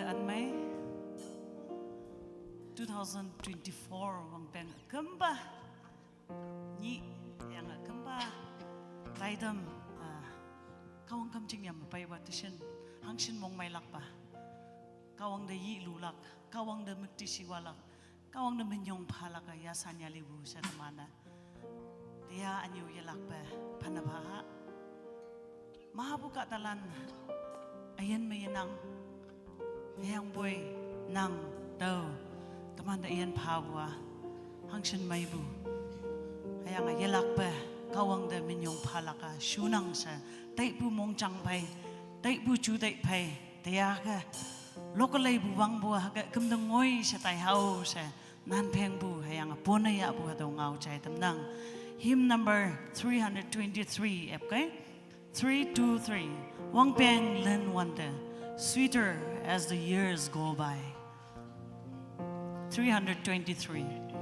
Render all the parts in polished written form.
an mai 2024 wang peng kamba ni yang kamba laidam kawang kam ching yam pai wa tishin hangshin mong mai lak pa kawang de yi lu lak kawang de mukti siwalak kawang de menyong phalak ya sanya libu sa mana dia anyu yalak pa panabaha mahabuka talan ayan mayanang yang boy nang daw taman da iyan pawa hangshin maibu ayang yalak pa kawang da minyong phalaka shunang sa tai bu mong chang pai tai bu chu tai pai dia ka lokalai bu wang bu ha kum da ngoi sa tai hau sa nan pheng bu hayang pona ya bu ha do ngau chai tam nang hymn number 323 okay 323 wang peng len wonder sweeter as the years go by 323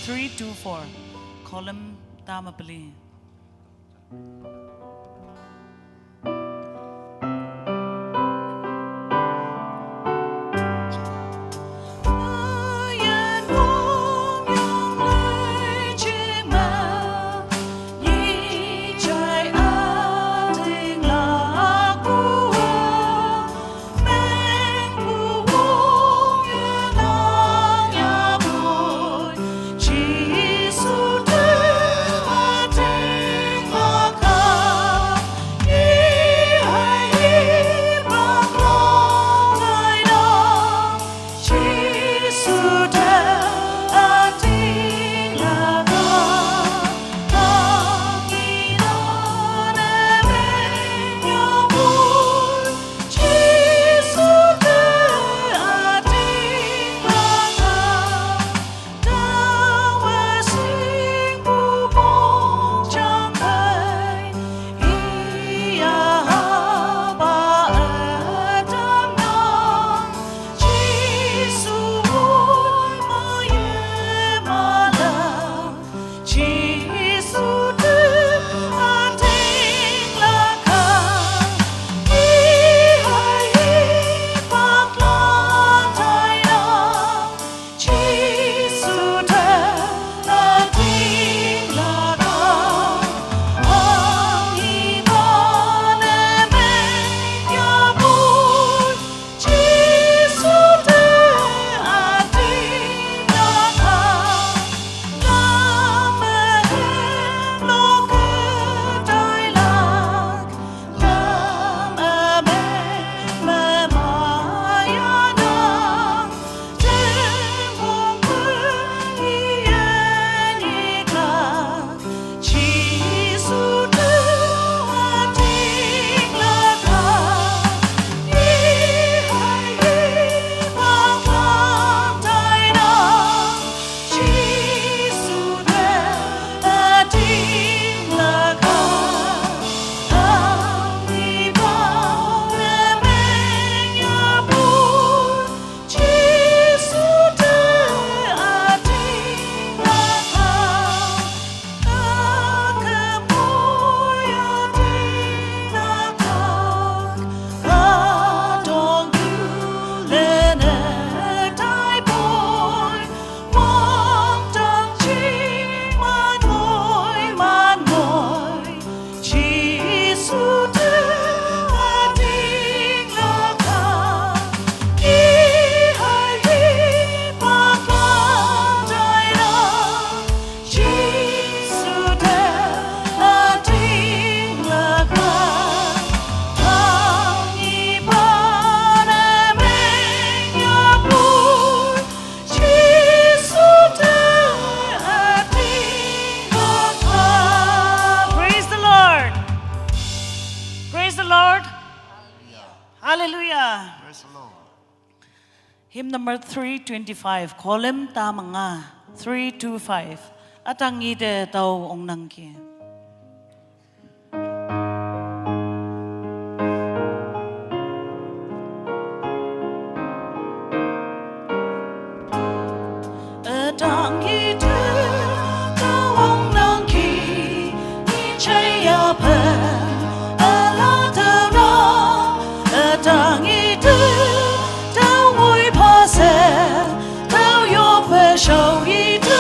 324 column Damapali Hymn number 325. Kolim tamanga 325. Atangi de tau ong nangki. Atangi de tau ong nangki. Ni chaya pe ala tara. Atangi de tau vui pa se tau yo pe shau yi de.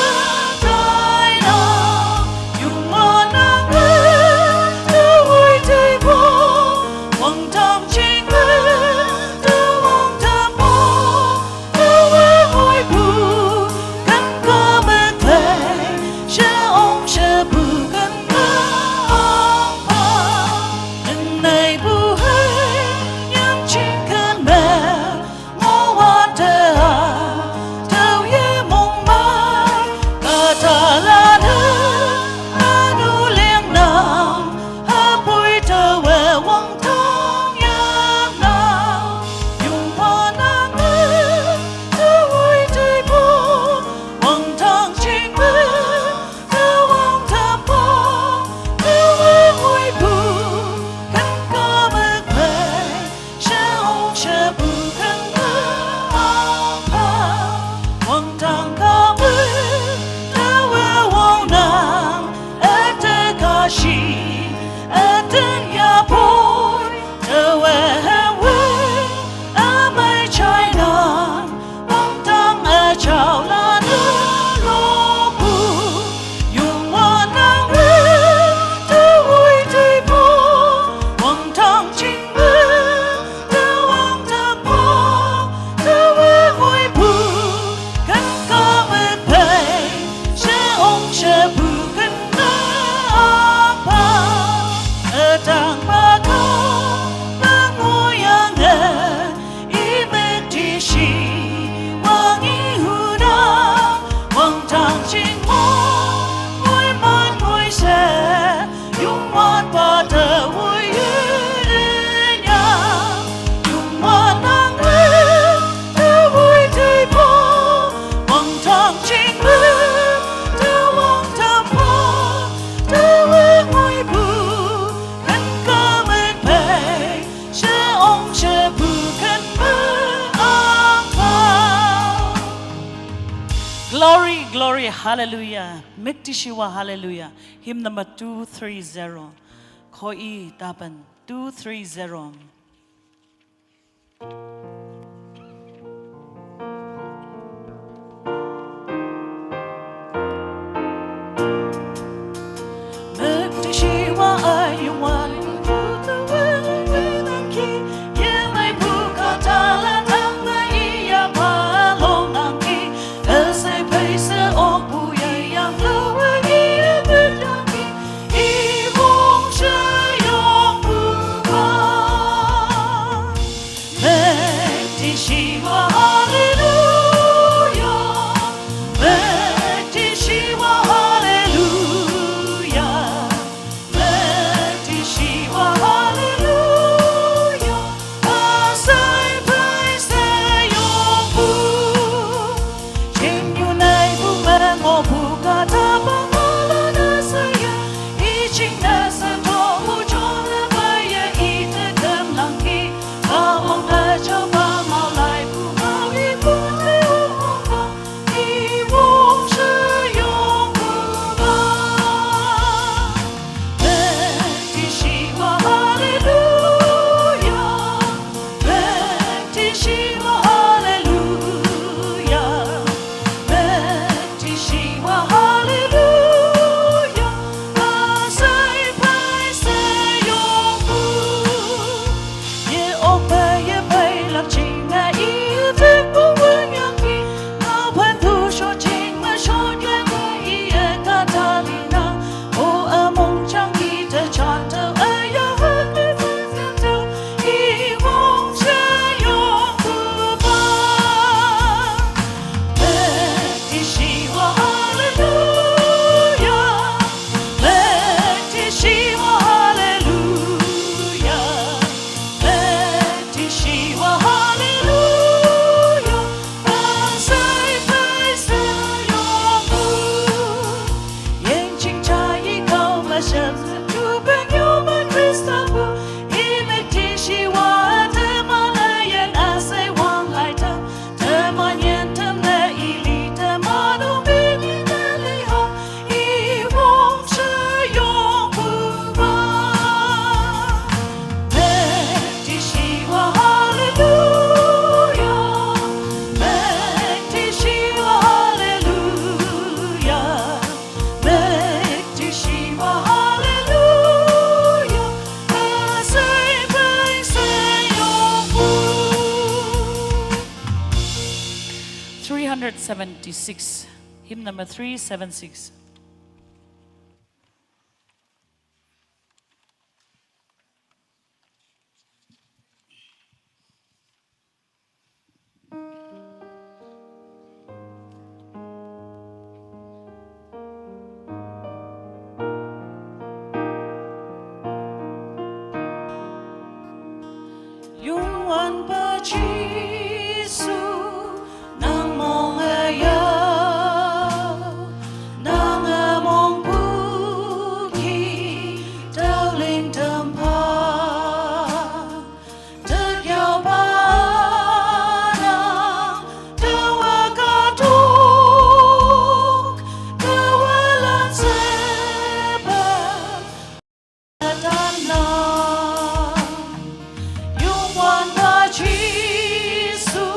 Glory, glory, hallelujah. Miktishiwa, hallelujah. Hymn number 230. Koi tapan 230. Miktishiwa ayuwan Hey 376. Hymn number 376. Yung one ba Giêsu nang mong ayaw nang mong buki đau linh thầm pha thật giàu ba nang tawa katuk kawalan sebab tanah One ba Giêsu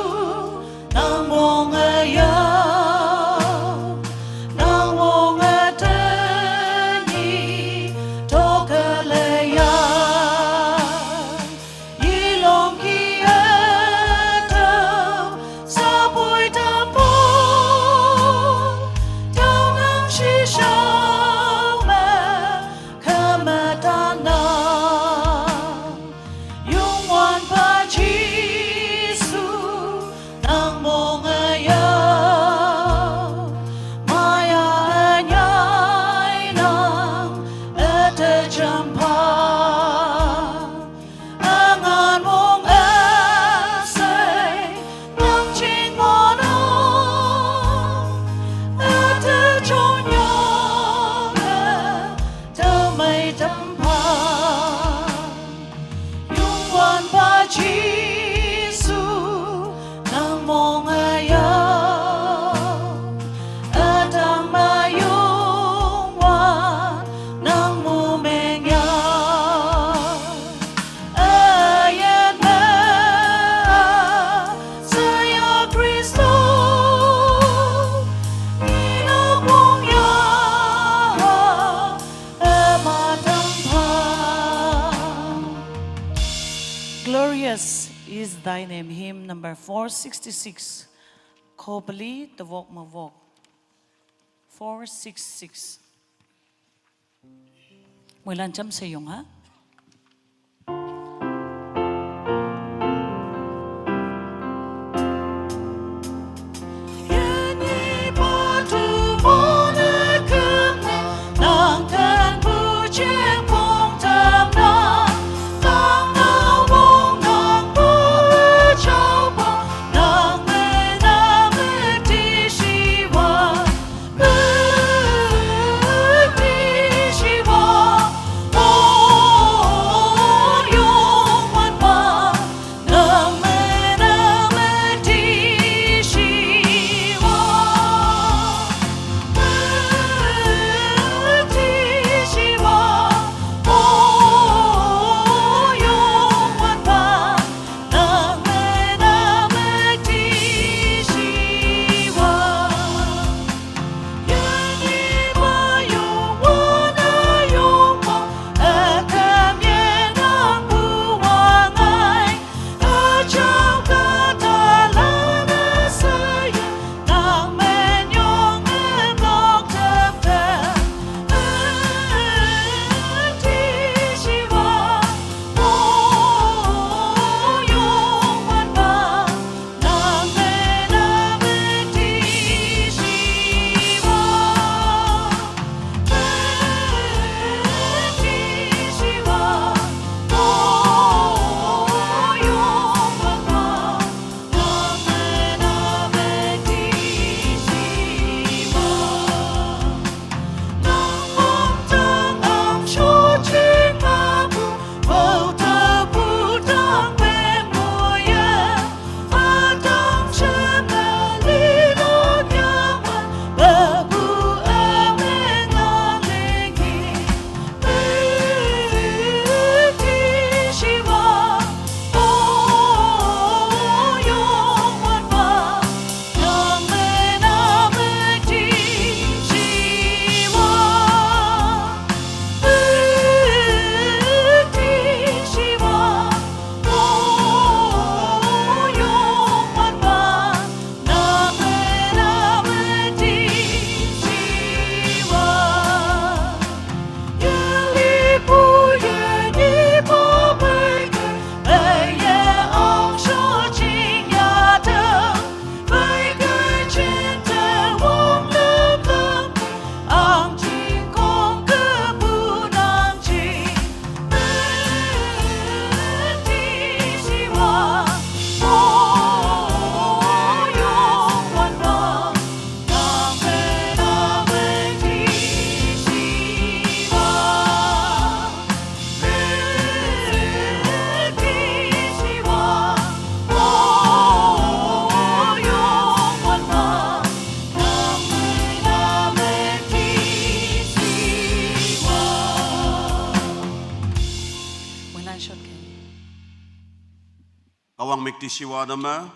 nang mong ayaw nang mong atani tokalayan ilong kiataw sa buhay tampon daw ng sisaw kamatanan yung one ba Giêsu nang mong ayaw maya niya'y nang atadjampa angan mong asay ng chingono atadjonyong damay dampa Yung one ba Giêsu nang mong ayaw at ang mayong one nang mumengyaw ayan na sa'yo Kristo inog mong yaw amatampang Glorious is thy name. Hymn number 466. Kobali, the walk ma walk. 466. Mười lần chấm sử dụng ha. Yan ipatu mo na kami ng kanpudyang mong tamnan Nang nawong ng pujaw pa ng menamit di siwa Di siwa kawang mikti siwa dama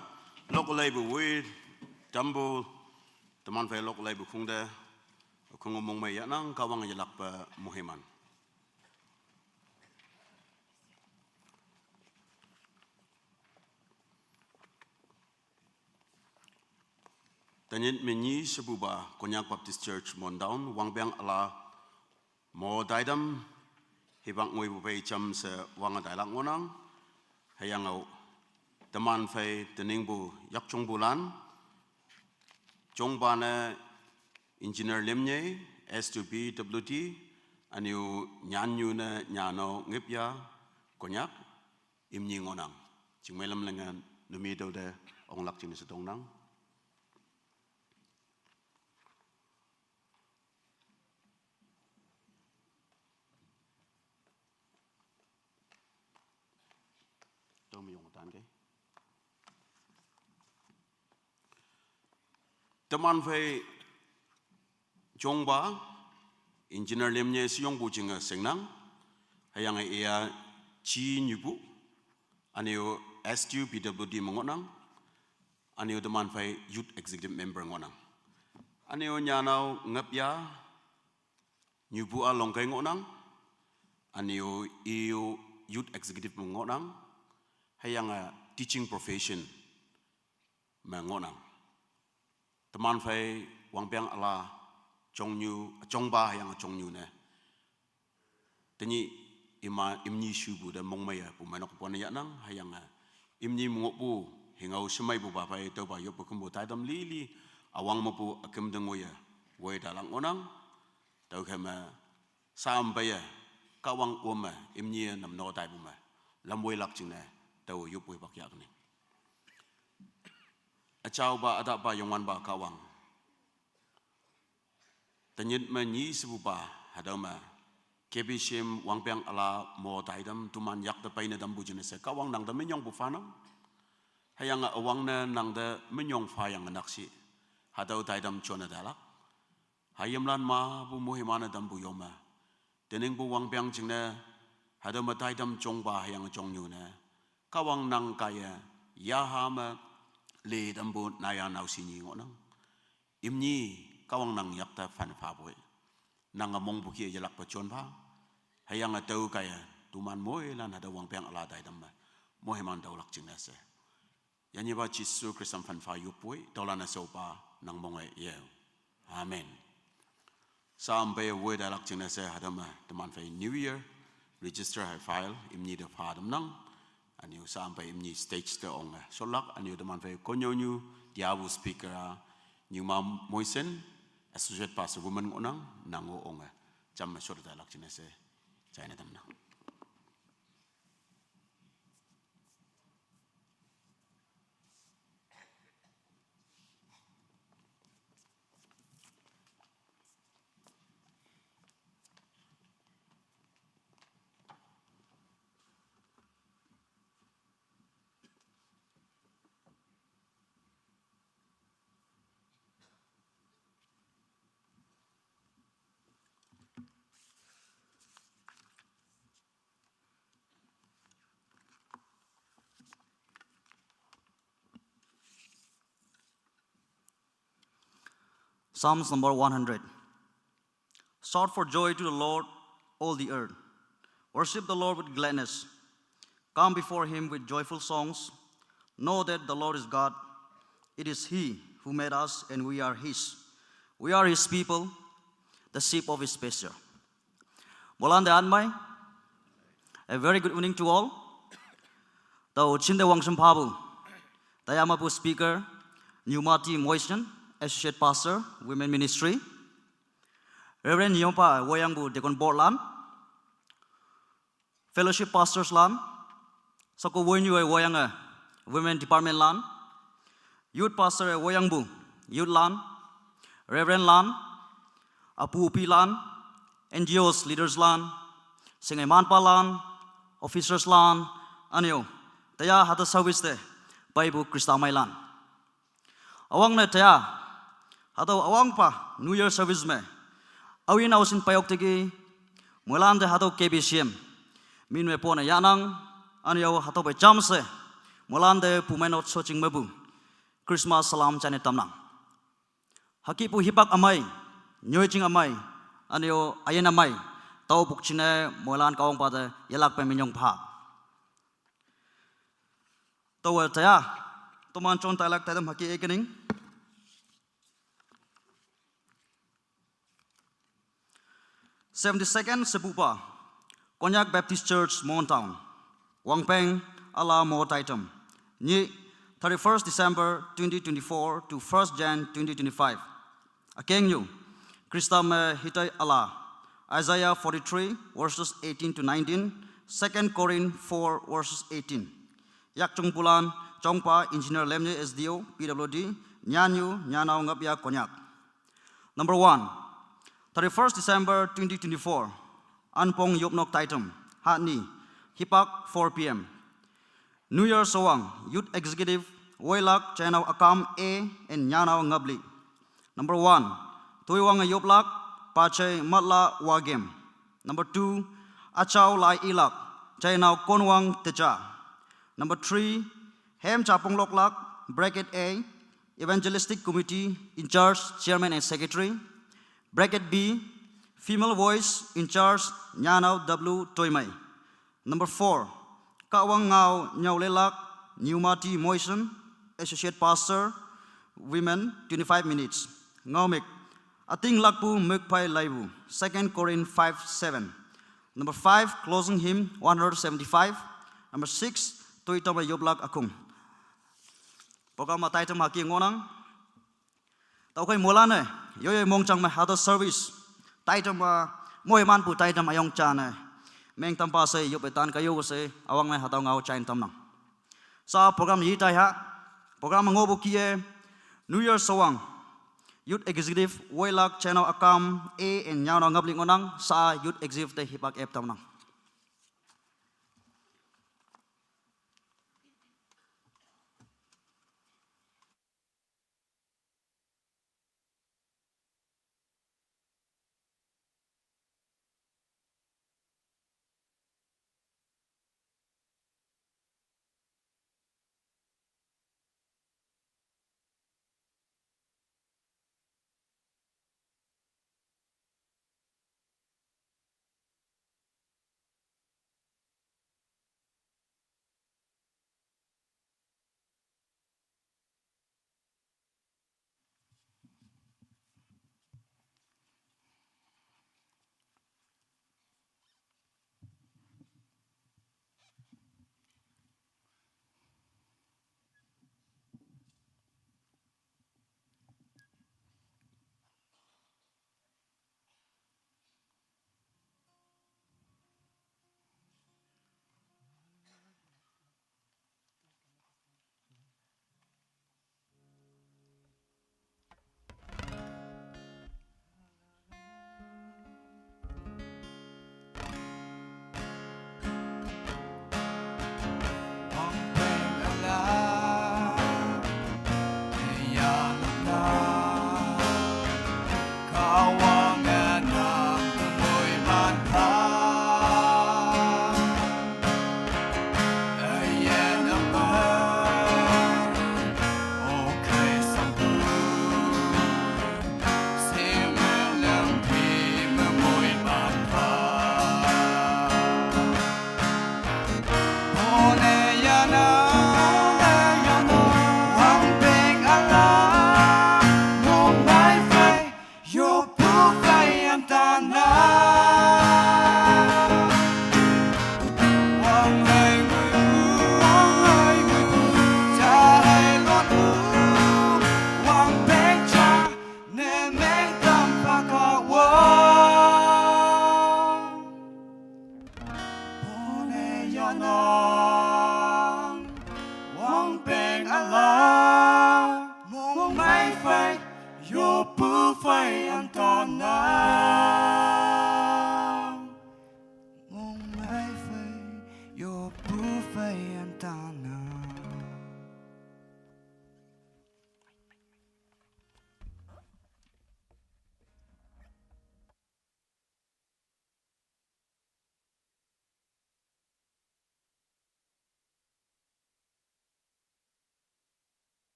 local labor weed dumbo teman fai local labor kungda kungomong mai yanang kawang yelak pa muhiman. Tanyin menyi sebuba Konyak Baptist Church Mondown wang biang ala mo daidam hibang ngui bupai cham se wang dailak ngonang hayang au teman fai tening bu yak chung bulan chung bana engineer limnye S2BWT aniu nyanyu na nyano ngipya Konyak imnyi ngonang chingmelam lengan numi do de ong lak ching setong nang. Teman fai jongba engineer lemnya siong bu jinga sengnang hayang ia chi nyubu anio S2BWD mengonang anio teman fai youth executive member ngonang anio nyanau ngapya nyubu a longkai ngonang anio iyo youth executive mengonang hayang teaching profession mengonang. Teman fai wang piang ala chongba yang chongyu ne. Tani imni shubu dan mongmaya pu manok pon ya nang hayang imni mungopu hingau semai bu ba fai to ba yo pu kumbu tai dam lili awang mo pu akem dengoya wei dalang onang tau kema sampai ya kawang oma imni nam no tai bu ma lam wei lak ching ne tau yo pu bak yak ni. Acau ba ada ba yongwan ba kawang. Tanyit menyi sebupa hadama kebishim wang piang ala mo taidam tuman yak da paina dam bujine se kawang nang da menyong bu fanam. Hayang awang na nang da menyong fa yang naksi. Hadau taidam chona dalak. Hayam lan ma bu muhimana dam bu yoma. Tening bu wang piang jingne hadama taidam chong ba hayang chong nyu ne. Kawang nang kaya yahama le dambo naya nau sini ngonang imni kawang nang yakta fan fa boy nang among buki jalak pachon pa hayang atau kaya tuman moy lan ada wang piang ala dai damma mohiman daulak jinase yanyi ba jisu krisam fan fa yupoi daulana sopa nang mongai ye amen sampai we dalak jinase hadama teman fa new year register high file imni de fadam nang aniu sampai imni stage te onga solak aniu teman fai konyonyu diabu speaker new mam moisen associate pastor woman onang nango onga jam sor dalak jinese china tamna. Psalms number 100. Shout for joy to the Lord, all the earth. Worship the Lord with gladness. Come before him with joyful songs. Know that the Lord is God. It is he who made us, and we are his. We are his people, the sheep of his pasture. Bolan de anmai. A very good evening to all. Tau chinde wangsam pabu. Tayamapu speaker, Newmati Moisten, Associate Pastor, Women Ministry. Reverend Nyompa Woyangbu Dekon Board Lan. Fellowship Pastors Lan. Soko Woynyu Woyanga Women Department Lan. Youth Pastor Woyangbu Youth Lan. Reverend Lan. Apu Upi Lan. NGOs Leaders Lan. Singai Manpa Lan. Officers Lan. Anyo. Taya hata service de. Baibu Kristamai Lan. Awang na taya. Hatau awang pa New Year service me. Awin ausin payok tegi. Mulan de hatau KBCM. Min me pona yanang. Anyo hatau by jam se. Molande pumenot soching mabu. Christmas salam chane tamnang. Hakipu hipak amai, nyoiching amai, anyo ayen amai, tau pukchine molan kaong pada yelak pe minyong pha. Tawal taya, toman chon talak tadam haki ekening. "72nd Sepupa, Konyak Baptist Church, Montown, Wangpeng, Ala Mo Taitam, Ni 31st December 2024 to 1st Jan 2025. Akeng Yu, Kristam Hitai Allah, Isaiah 43 verses 18 to 19, 2nd Corinth 4 verses 18. Yak Chung Pulan, Chongpa, Engineer Lemne SDO, PWD, Nyanyu, Nyanao Ngapya Konyak. Number 1. 31st December 2024, Anpong Yopnok Taitam, Hatni, Hipak 4 p.m. New Year Sowang, Youth Executive, Wailak, Channel Akam A, and Nyanao Ngabli. Number 1, Tuiwang Yoplak, Pache Matla Wagem. Number 2, Achao Lai Ilak, Channel Konwang Techa. Number 3, Hem Chapong Loklak, Bracket A, Evangelistic Committee, in charge, Chairman and Secretary. Bracket B, Female Voice, in charge, Nyanao W. Toimai. Number 4, Kawang Ngao Nyaulelak, Newmati Moison, Associate Pastor, Women, 25 minutes. Ngaumik, Ating Lakpu Mukpai Laibu, 2nd Corinth 5:7. Number 5, Closing Hymn, 175. Number 6, Toitama Yoblak Akung. Pokama Taitam Haki Ngonang. Taukai Molane, Yoy Mongchang my other service. Taitam Moy Manpu Taitam Ayong Chane. Meng Tampa say Yopetan Kayo say, Awang my Hatang Ao Chain Tamnang. Sa program Yitai Ha, program Ngobo Kie, New Year Sowang, Youth Executive, Wailak, Channel Akam, A, and Nyano Ngabling Onang, Sa Youth Executive Hipak Ep Tamnang.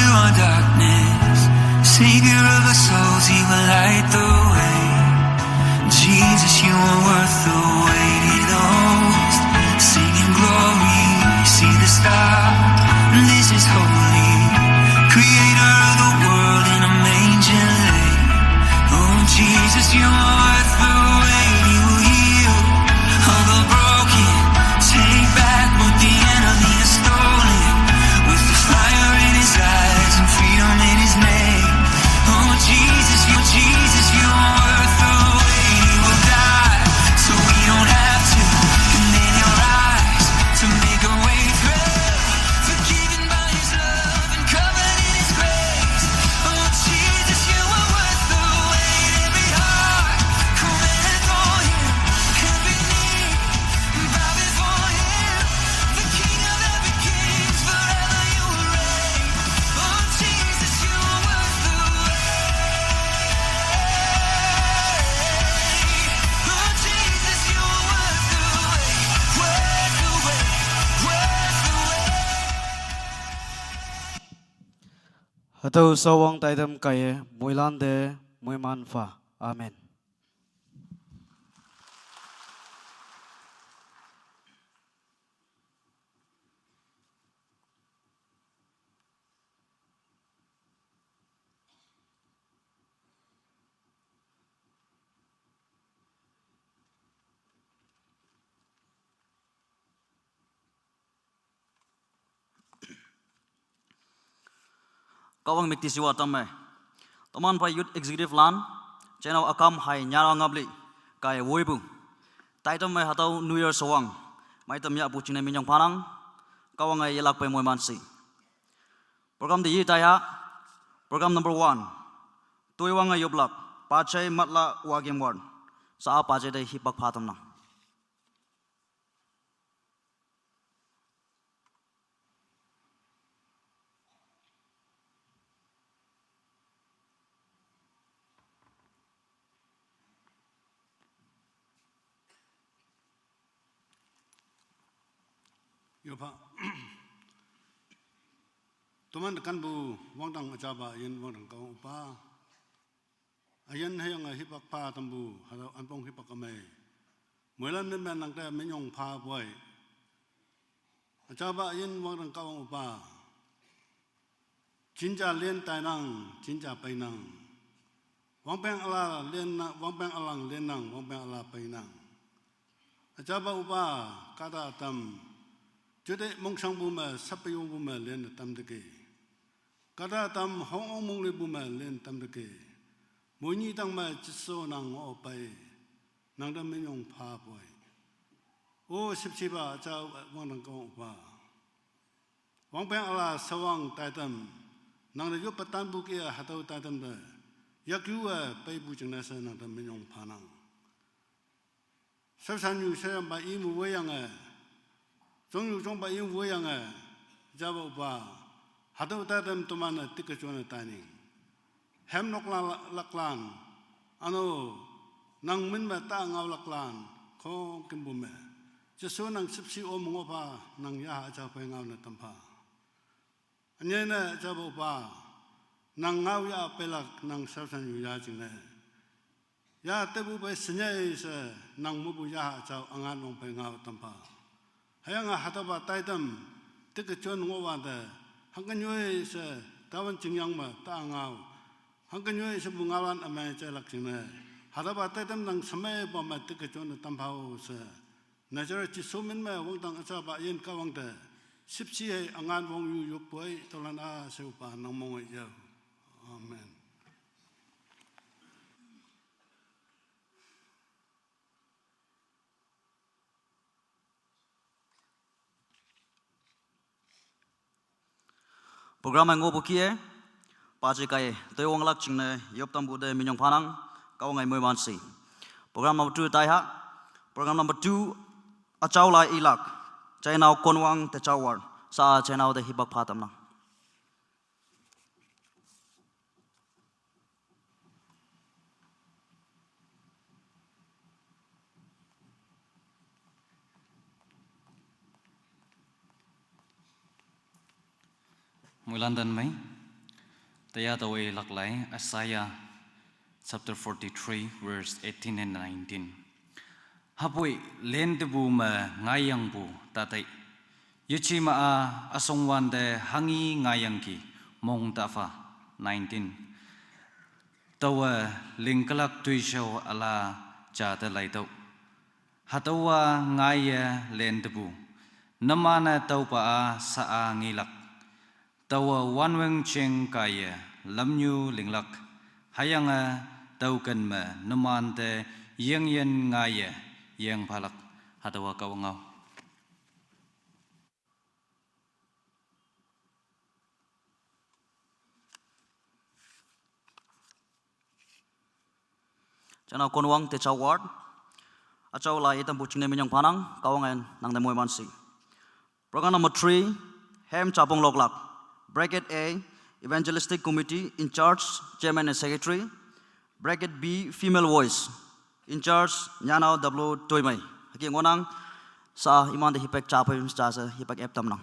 our darkness. Savior of our souls, He will light the way. Jesus, You are worth the wait. Hear the host singing glory. See the star. This is holy. Creator of the world in a manger laid. Oh Jesus, You are worth the wait. You will heal all the broken. Take back what the enemy has stolen. With the fire in His eyes and freedom in His name. Oh Jesus, You are worth the wait. He will die so we don't have to. And then He'll rise to make a way through. Forgiven by His love and covered in His grace. Oh Jesus, You are worth the wait. Every heart come and adore Him. Every knee bow before Him. The King of every kings, forever You will reign. Oh Jesus, You are worth the wait. Oh Jesus, You are worth the wait. Worth the wait. Worth the wait. Hatau sawang taidam kaya muilande muimanfa. Amen. Kawang mikti siwa tamme. Taman pa youth executive lan. Channel akam hai nyara ngabli. Kaya woibu. Taitam mai hatau New Year sawang. Mai tam ya bu chine minyang parang. Kawang ay yelak pa moy mansi. Program di taya. Program number 1. Tuiwang ay yoblak. Pachay matla wagim ward. Sa pachay day hipak patam na. Yopa, tuman kan bu wang dang ajaba yen wang dang kau upa, ayen hayang hipak pa tambu halo anpong hipak kami, mulan men nang te menyong pa boy, ajaba yen wang dang kau upa, jinja lien tai nang, jinja pai nang, wang peng ala lien nang, wang peng alang lien nang, wang peng ala pai nang, ajaba upa kata tam. Jadi mongsang buma sapayong buma len tam deke. Kada tam hong mong le buma len tam deke. Muni tang ma jiso nang opai. Nang dam menyong pa boy. O sipsiba cha wang nang kong pa. Wang peng ala sawang taitam. Nang le yo patan bu kia hatau taitam da. Yak yu pai bu jeng nasa nang dam menyong pa nang. Sabsan yu saya ba imu wayang Trong yu trong ba yin wo yang jaba ba hadu ta dem to man tik chon ta ni hem nok lak lan ano nang min ma ta ngaw lak lan ko kim bu me je so nang sip si o mo ba nang ya ja pa ngaw na tam pa anye na jaba ba nang ngaw ya pe lak nang sa san yu ya jing ne ya te bu ba snya se nang mu bu ya ja angan nong pe ngaw tam pa hayang hataba taidam tik chon ngowa da hangkan yoi se tawan jingyang ma ta ngaw hangkan yoi se bungawan amai che lak sine hataba taidam nang samai ba ma tik chon tampao se najara chi somin ma wang dang acha ba yen ka wang da sipsi ai angan wong yu yuk poi tolan a se upa nang mong yo amen. Program ang ngopo kie, pace kay toyong lak chingne yop tambu de minyong panang kau ngai moy mansi. Program number 2 tai ha. Program number 2 achaw lai ilak. Chai nau konwang te chawar sa chai nau de hibak phatam na. Mui London mai Taya tawe laklay Isaiah chapter 43 verse 18 and 19. Hapui len debu ma ngayang bu tatai. Yuchi ma a asongwan de hangi ngayang ki mong tafa 19. Tawa lingkalak tuishaw ala jata laitaw. Hatawa ngaya len debu. Namana tau pa a sa a ngilak. Tawa wanweng cheng kaya lamnyu linglak. Hayanga tau kan ma namante yang yen ngaya yang palak. Hatawa kawangaw. Chana konwang te chaward. Achaw la itam buching ne minyang panang kawangan nang de moy mansi. Program number 3, Hem Chapong Loklak. Bracket A, Evangelistic Committee, in charge, Chairman and Secretary. Bracket B, Female Voice, in charge, Nyanao W. Toimai. Haki ngonang sa iman de hipek chapoy sa hipek eptam nang.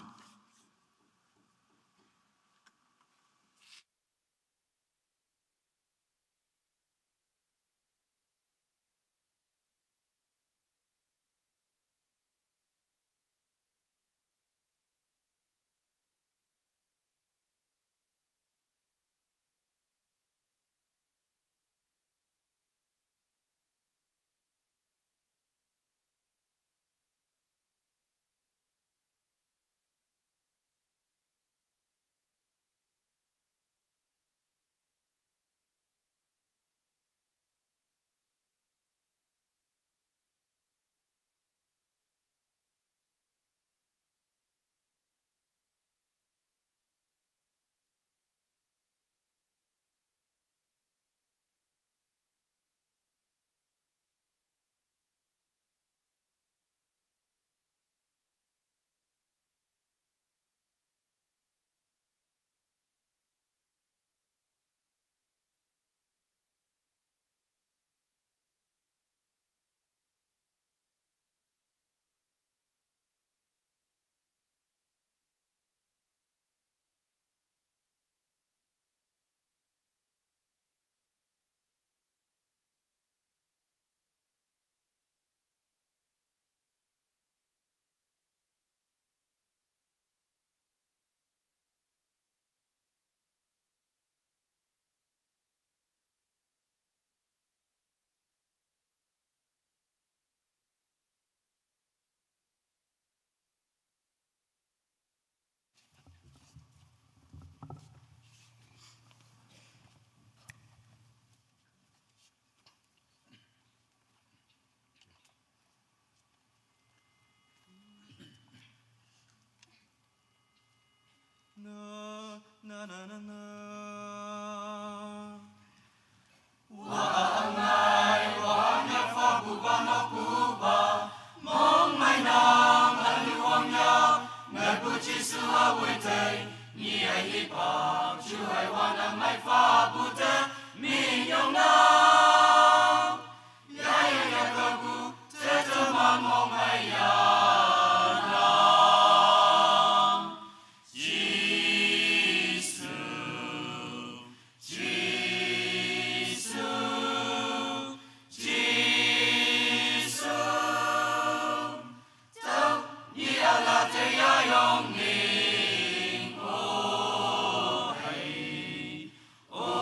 Oh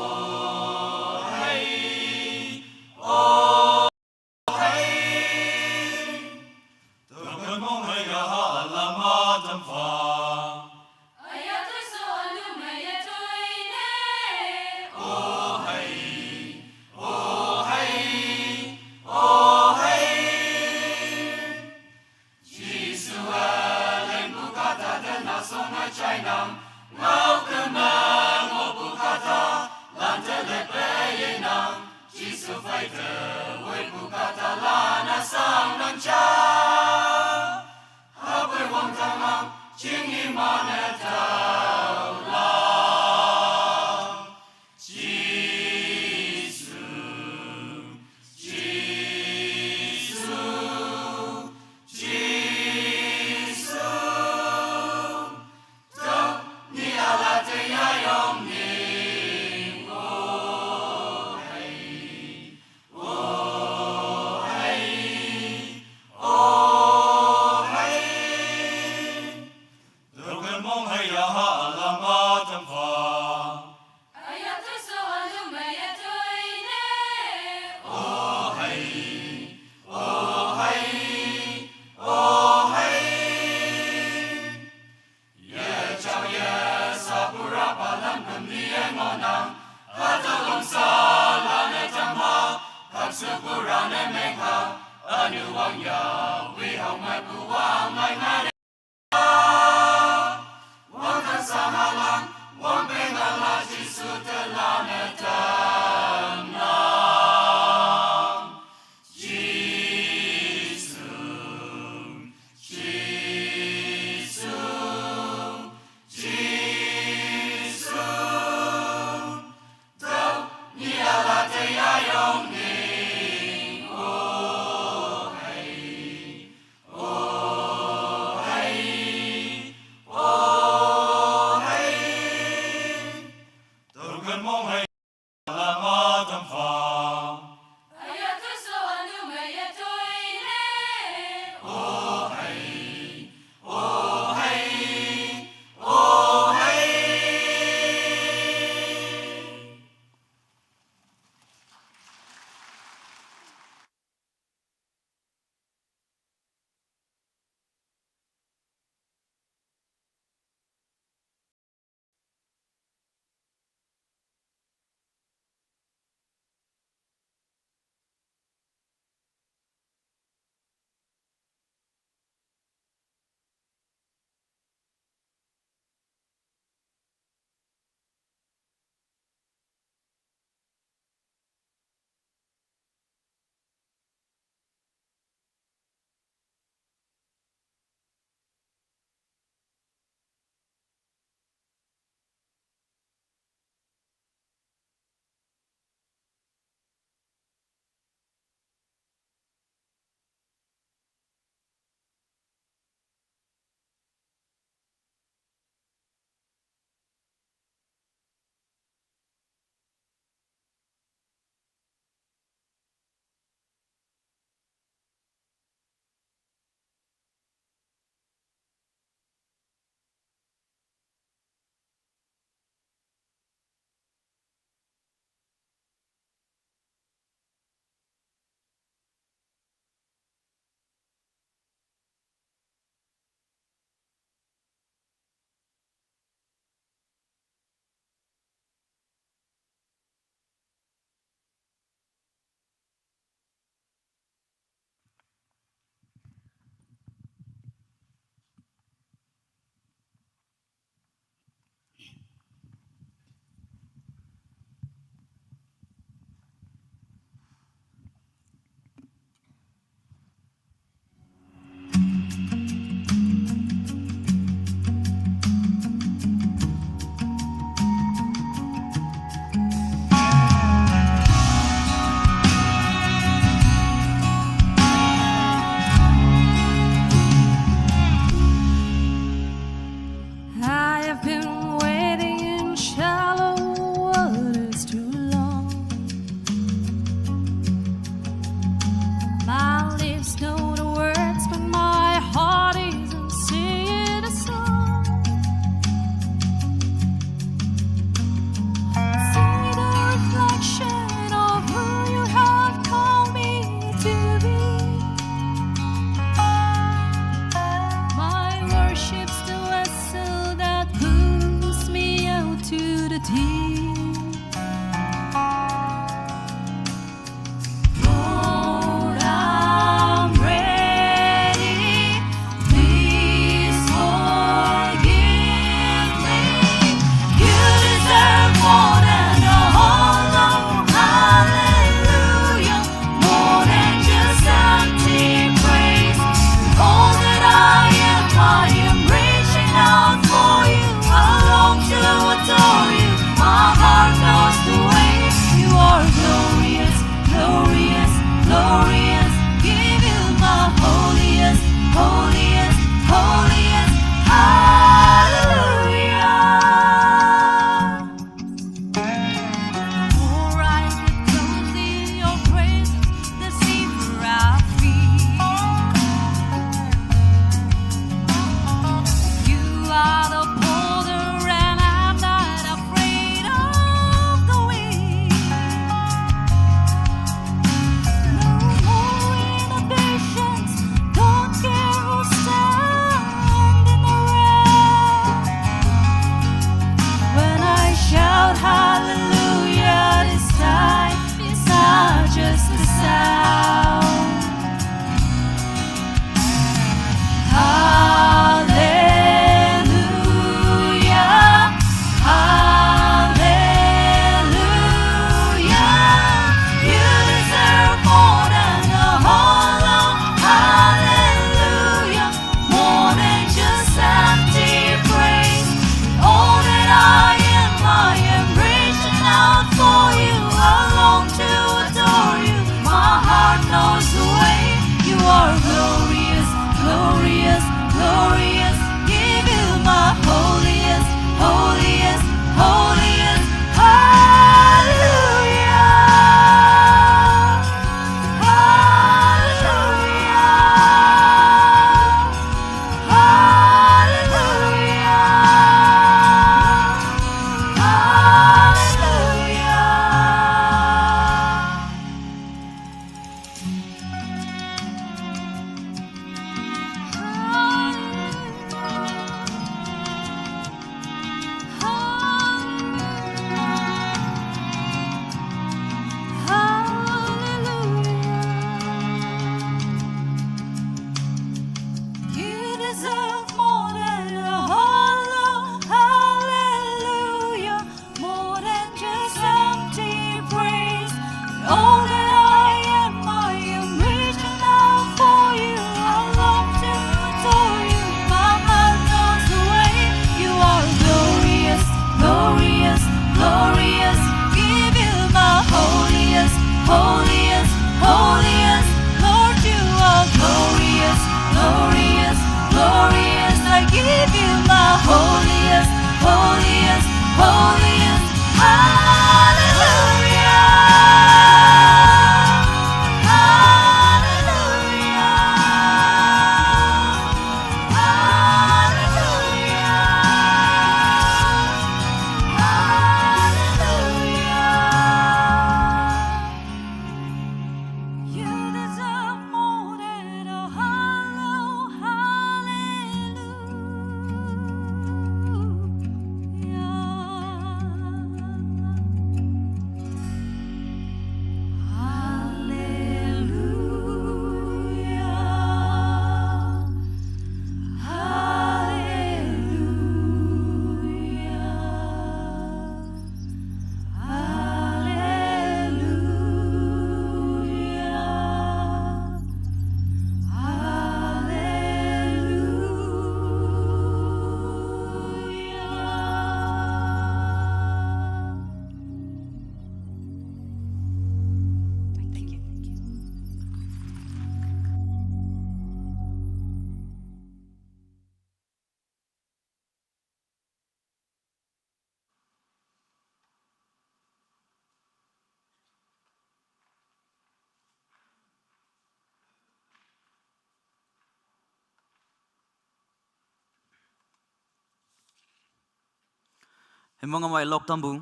Himangamai Lok Tambu,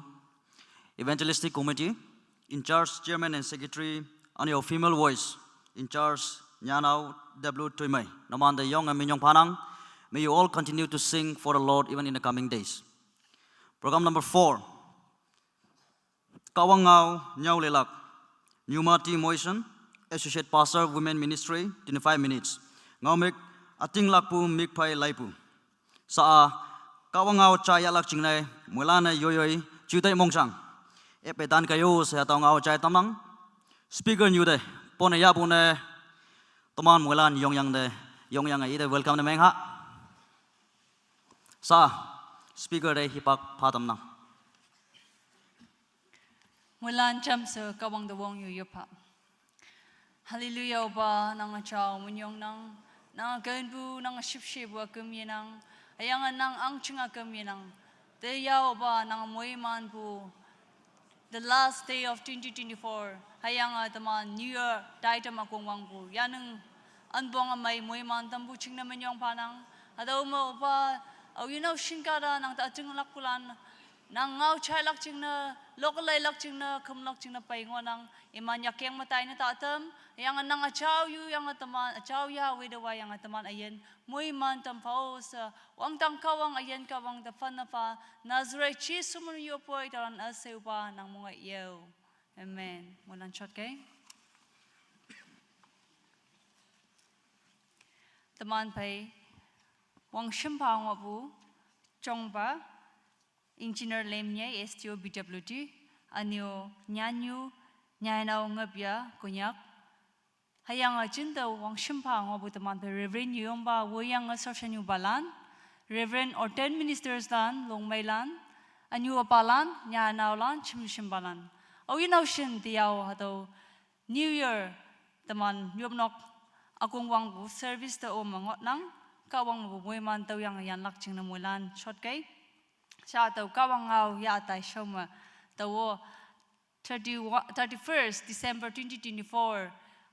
Evangelistic Committee, in charge Chairman and Secretary, and your female voice, in charge Nyanao W. Tuimai, Naman the Young and Minyong Panang, may you all continue to sing for the Lord even in the coming days. Program number 4, Kawangao Nyau Lelak, Numati Moison, Associate Pastor, Women Ministry, 25 minutes. Ngaumek, Ating Lakpu, Mikpai Laipu. Sa Kawangao Chaya Lak Chingnay, Mulana Yoyoi, Chutay Mongsang. Epetan kayo sa Tangao Chay Tamang. Speaker New Day, Pone Yapune, Toman Mulan Yongyang de, Yongyang Aida, welcome to Mengha. Sa Speaker Day Hipak Patam na. Mulan cham sa kawang dawang yu yupa. Hallelujah ba nang achaw munyong nang ganbu nang ship wa kami nang ayangan nang ang chinga kami nang teyaw ba nang moyman bu the last day of 2024 hayang taman New Year daitam akong wangbu yanang anbong may moyman tambu ching naman yung panang adaw mo ba you know shinkara nang taaching lakulan nang ngau chai lak ching na local lak ching na kum lak ching na paingo nang iman yakyang matay na tatam yang nang achaw yu yang ataman achaw ya widawa yang ataman ayen muy man tampao sa wang tang kawang ayen kawang da fan na pa Nazareth chi sumun yu po itaran asay pa nang mga iyo. Amen. Mulan shot kay taman pay wang shimpa ngabu chongba Engineer Lemnya STO BWT anyo nyanyu nyanaw ngapya kunyak hayang jinda wang shimpa ngabu taman pe Reverend Yomba woyang asosyanyu balan Reverend or 10 ministers lan longmailan anyu apalan nyanaw lan chimbalan o yinaw shin tiyaw hato New Year taman yomnok akong wangbu service ta o mangot nang kawang mabumoy man taw yang yanlak ching na mulan shot kay siya taw kawangaw yatay shoma tawo 31st December 2024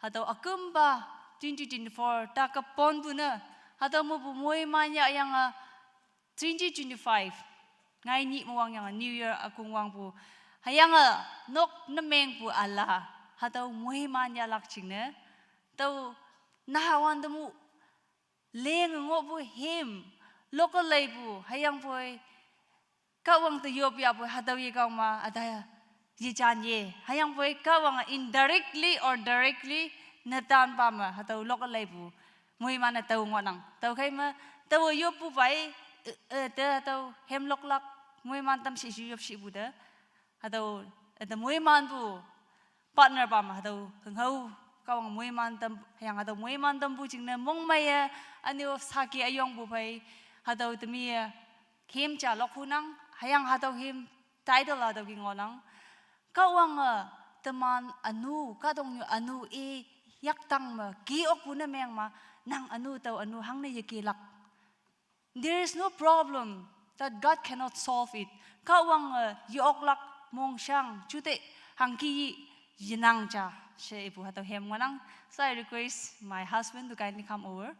hataw akumba 2024 takapon po na hataw mo bumoy man yang 2025 ngay ni mo wang yang New Year akong wang po hayang nok nameng po ala hataw moy man ya lakching na taw nahawan mo leng ngo po him local lay po hayang po kawang tayo piya po hataw ikaw ma adaya yijan ye hayang po kawang indirectly or directly natan pa ma hataw local lay po muy man na taw ngo nang taw kay ma taw yo po bay taw hemlok lak muy man tam si yop si bu da hataw muy man po partner pa ma hataw hau kawang muy man tam hayang hataw muy man tam po jing na mong maya anyo saki ayong po bay hataw tami him cha lok hunang hayang hataw him title hataw gingonang kawang teman anu kadong anu yaktang ma giok puna meng ma nang anu taw anu hang na yakilak there is no problem that God cannot solve it kawang yoklak mong siyang chute hangki yinang cha she ibu hataw hem ngonang so I request my husband to kindly come over.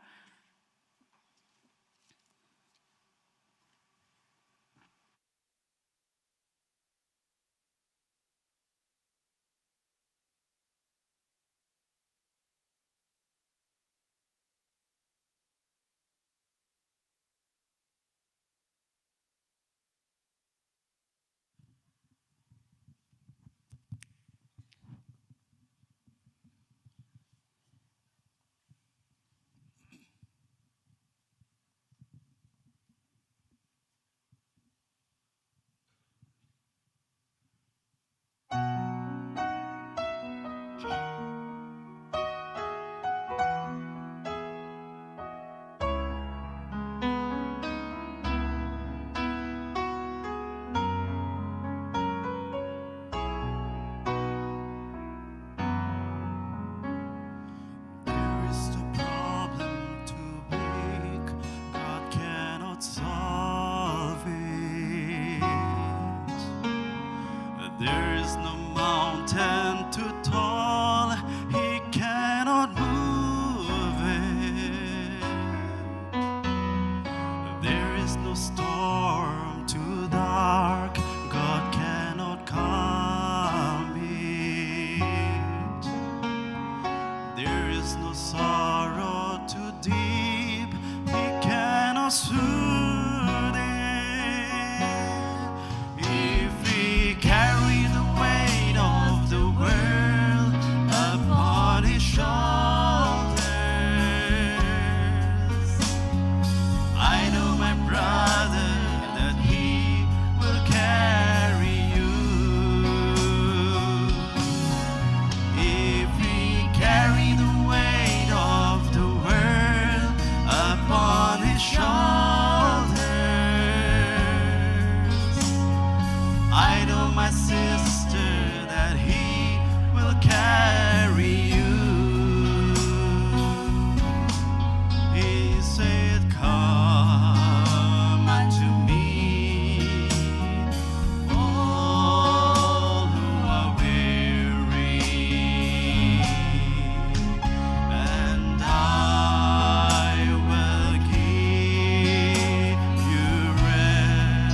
There is no mountain too tall, he cannot move it. There is no storm too dark, my sister, that He will carry you. He said, "Come unto me, all who are weary, and I will give you rest."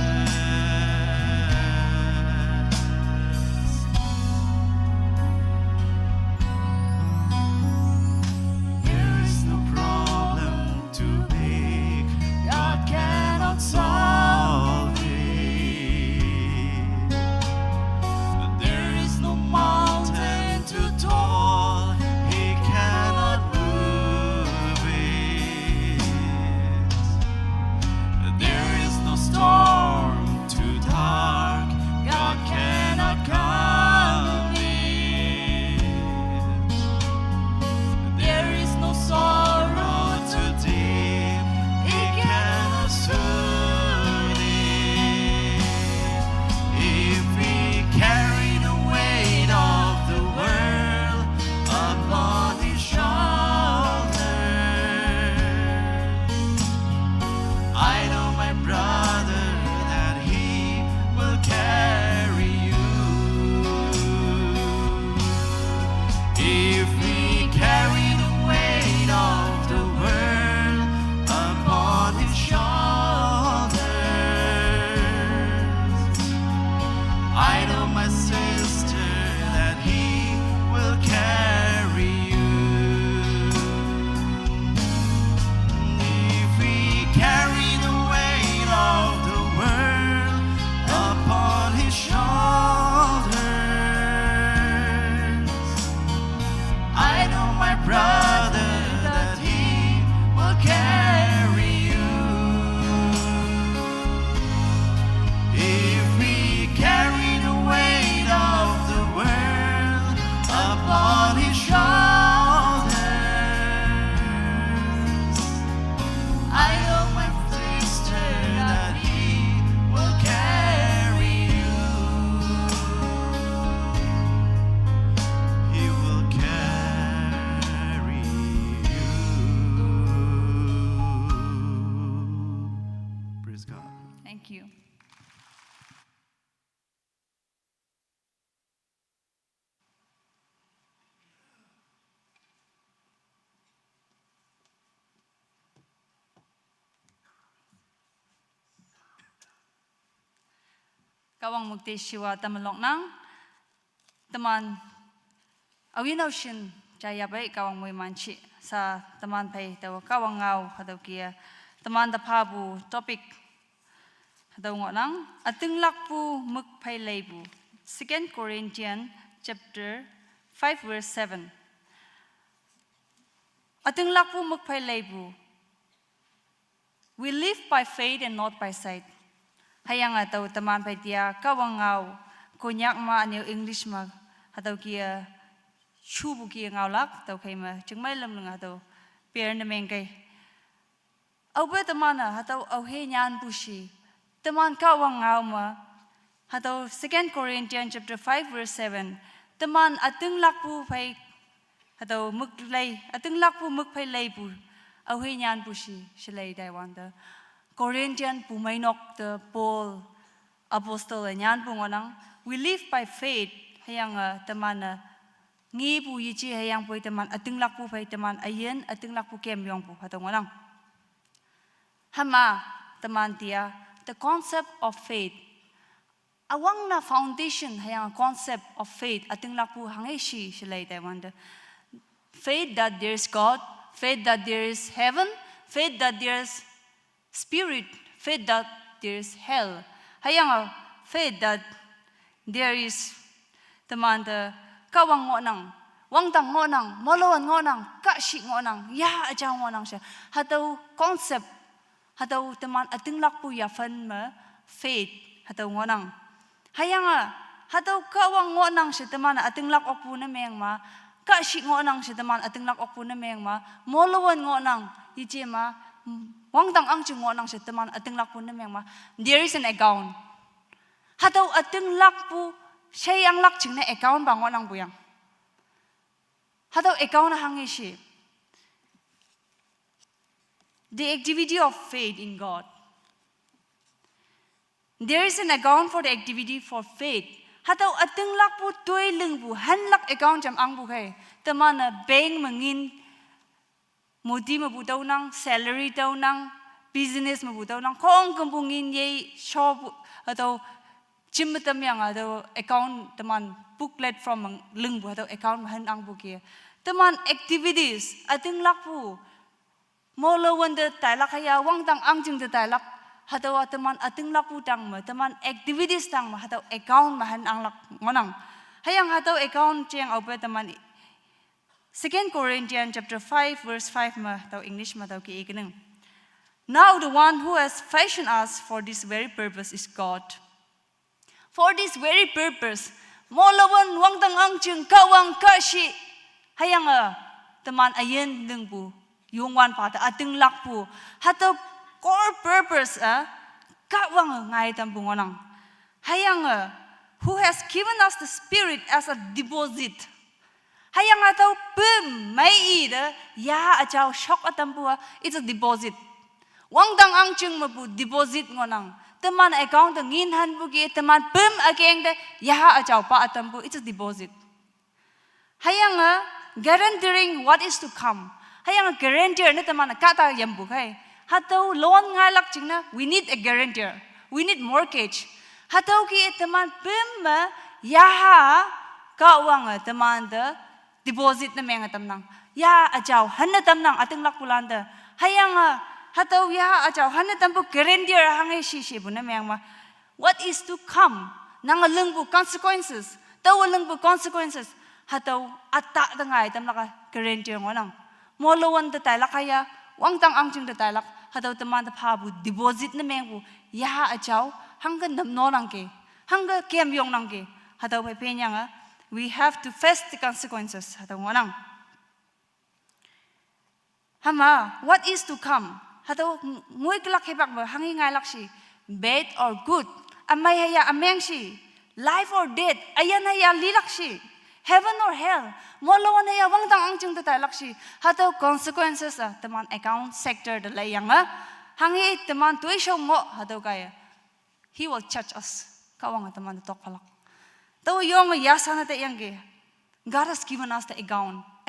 There is no problem too big God cannot solve it. There is no mountain too tall He cannot move it. There is no storm too dark God cannot calm it. There is no sorrow too deep He cannot soothe it. If He carry the weight of the world upon His shoulders, I know, my brother, that He will carry you. If He carry the weight of the world upon His shoulders, I know, my sister, that He will carry you. If He carry the weight of the world upon His shoulders, I know, my brother, that He will carry you. If He carry the weight of the world upon His shoulders, I know, my sister, that He will carry you. He will carry you. Praise God. Thank you. Kawang mukti shiwa tamalok nang teman awin ocean jaya baik kawang mui manci sa teman pai tahu kawang ngau atau kia teman tapabu topik atau ngonang ating lakpu muk pai leibu 2 Corinthians chapter 5 verse 7 ating lakpu muk pai leibu. We live by faith and not by sight. Hayang atau teman pai dia kawang ngau konyak ma aneu English ma atau kia chubu kia ngau lak atau kai ma chungmai lam nang atau pier na mengkai. Au be teman atau au he nyan pushi teman kawang ngau ma atau 2 Corinthians chapter 5 verse 7 teman ating lakpu pai atau muk lay ating lakpu muk pai lay pu au he nyan pushi shalai dai wanda Corinthian pumainok the Paul apostle nyan pu ngonang we live by faith hayang teman ngi pu yichi hayang poi teman ating lakpu pai teman ayen ating lakpu kem yong pu atau ngonang hama teman tia the concept of faith awang na foundation hayang concept of faith ating lakpu hangeshi shalai dai wanda faith that there is God, faith that there is heaven, faith that there is spirit, faith that there is hell. Hayang faith that there is teman the kawang ngonang, wangtang ngonang, molawan ngonang, kashi ngonang, ya aja ngonang siya. Hatau concept, hatau teman ating lakpu ya fan ma faith, hatau ngonang. Hayang hatau kawang ngonang siya teman ating lakpu na meyang ma. Kashi ngonang siya teman ating lakpu na meyang ma. Molawan ngonang, ije ma. Wangtang ang chung ngonang siya teman ating lakpu na meyang ma. There is an account. Hataw ating lakpu ใช้ยังลักจึงใน account บางวันนังบุยังฮัตเอา account นะหังเอชี the activity of faith in God there is an account for the activity for faithฮัตเอาอัตึงลักบุตัวลึงบุหันลัก account จำอังบุใครแต่มันbank มังินมูดีมาบุเต้านัง salary เต้านัง business มาบุเต้านังของกำบุงินยัยชอบฮัตเอาจิมตามยังฮัตเอา account แต่มัน booklet from ลึงบุฮัตเอา account มาหันอังบุเกียแต่มัน activities อัตึงลักบุโมโลวันเดตายลักขยาวังตังอังจึงเดตายลักฮัตเอาแต่มันอัตึงลักบุตังมาแต่มัน activities ตังมาฮัตเอา account มาหันอังลักงอนังให้ยังฮัตเอา account เจียงเอาไปแต่มัน 2 Corinthians chapter 5 verse 5 ma tau English ma tau ki ikineng. Now the one who has fashioned us for this very purpose is God. For this very purpose, mo lawan wang tang ang chung ka wang ka shi hayang teman ayen leng bu yung wan pa ta ating lak bu hato core purpose ka wang ngai tam bu ngonang hayang who has given us the spirit as a deposit. Hayang atau bum mai ida ya ajau shock atampua it's a deposit. Wang dang ang chung mabu deposit ngonang. Teman account ngin han bugi teman bum ageng de ya ajau pa atampu it's a deposit. Hayang guaranteeing what is to come. Hayang guaranteer na teman kata yam bukai. Hatau loan ngalak chingna we need a guaranteer. We need mortgage. Hatau ki teman bum ya kawang teman de deposit na mga tamnang ya ajaw hanna tamnang ating lakpulanda hayang hataw ya ajaw hanna tampo guarantee hangay shishi bu na mga what is to come nang lengbu consequences taw lengbu consequences hataw atta dangay tamlaka guarantee ngonang molowan ta talak kaya wang tang angching ta talak hataw taman ta phabu deposit na mga bu ya ajaw hangga namno nangke hangga kemyong nangke hataw pe penyang we have to face the consequences. Hatau ngonang. Hama, what is to come? Hatau mui kelak hebak ba hangi ngai laksi bad or good. Amay haya ameng si life or death. Ayan haya lilak si heaven or hell. Molawan haya wang tang ang chung tatay laksi. Hatau consequences teman account sector the layang hangi teman tuisyo mo hatau kaya. He will judge us. Kawang teman tok palak. Tahu yung yasana te yang ke, God has given us the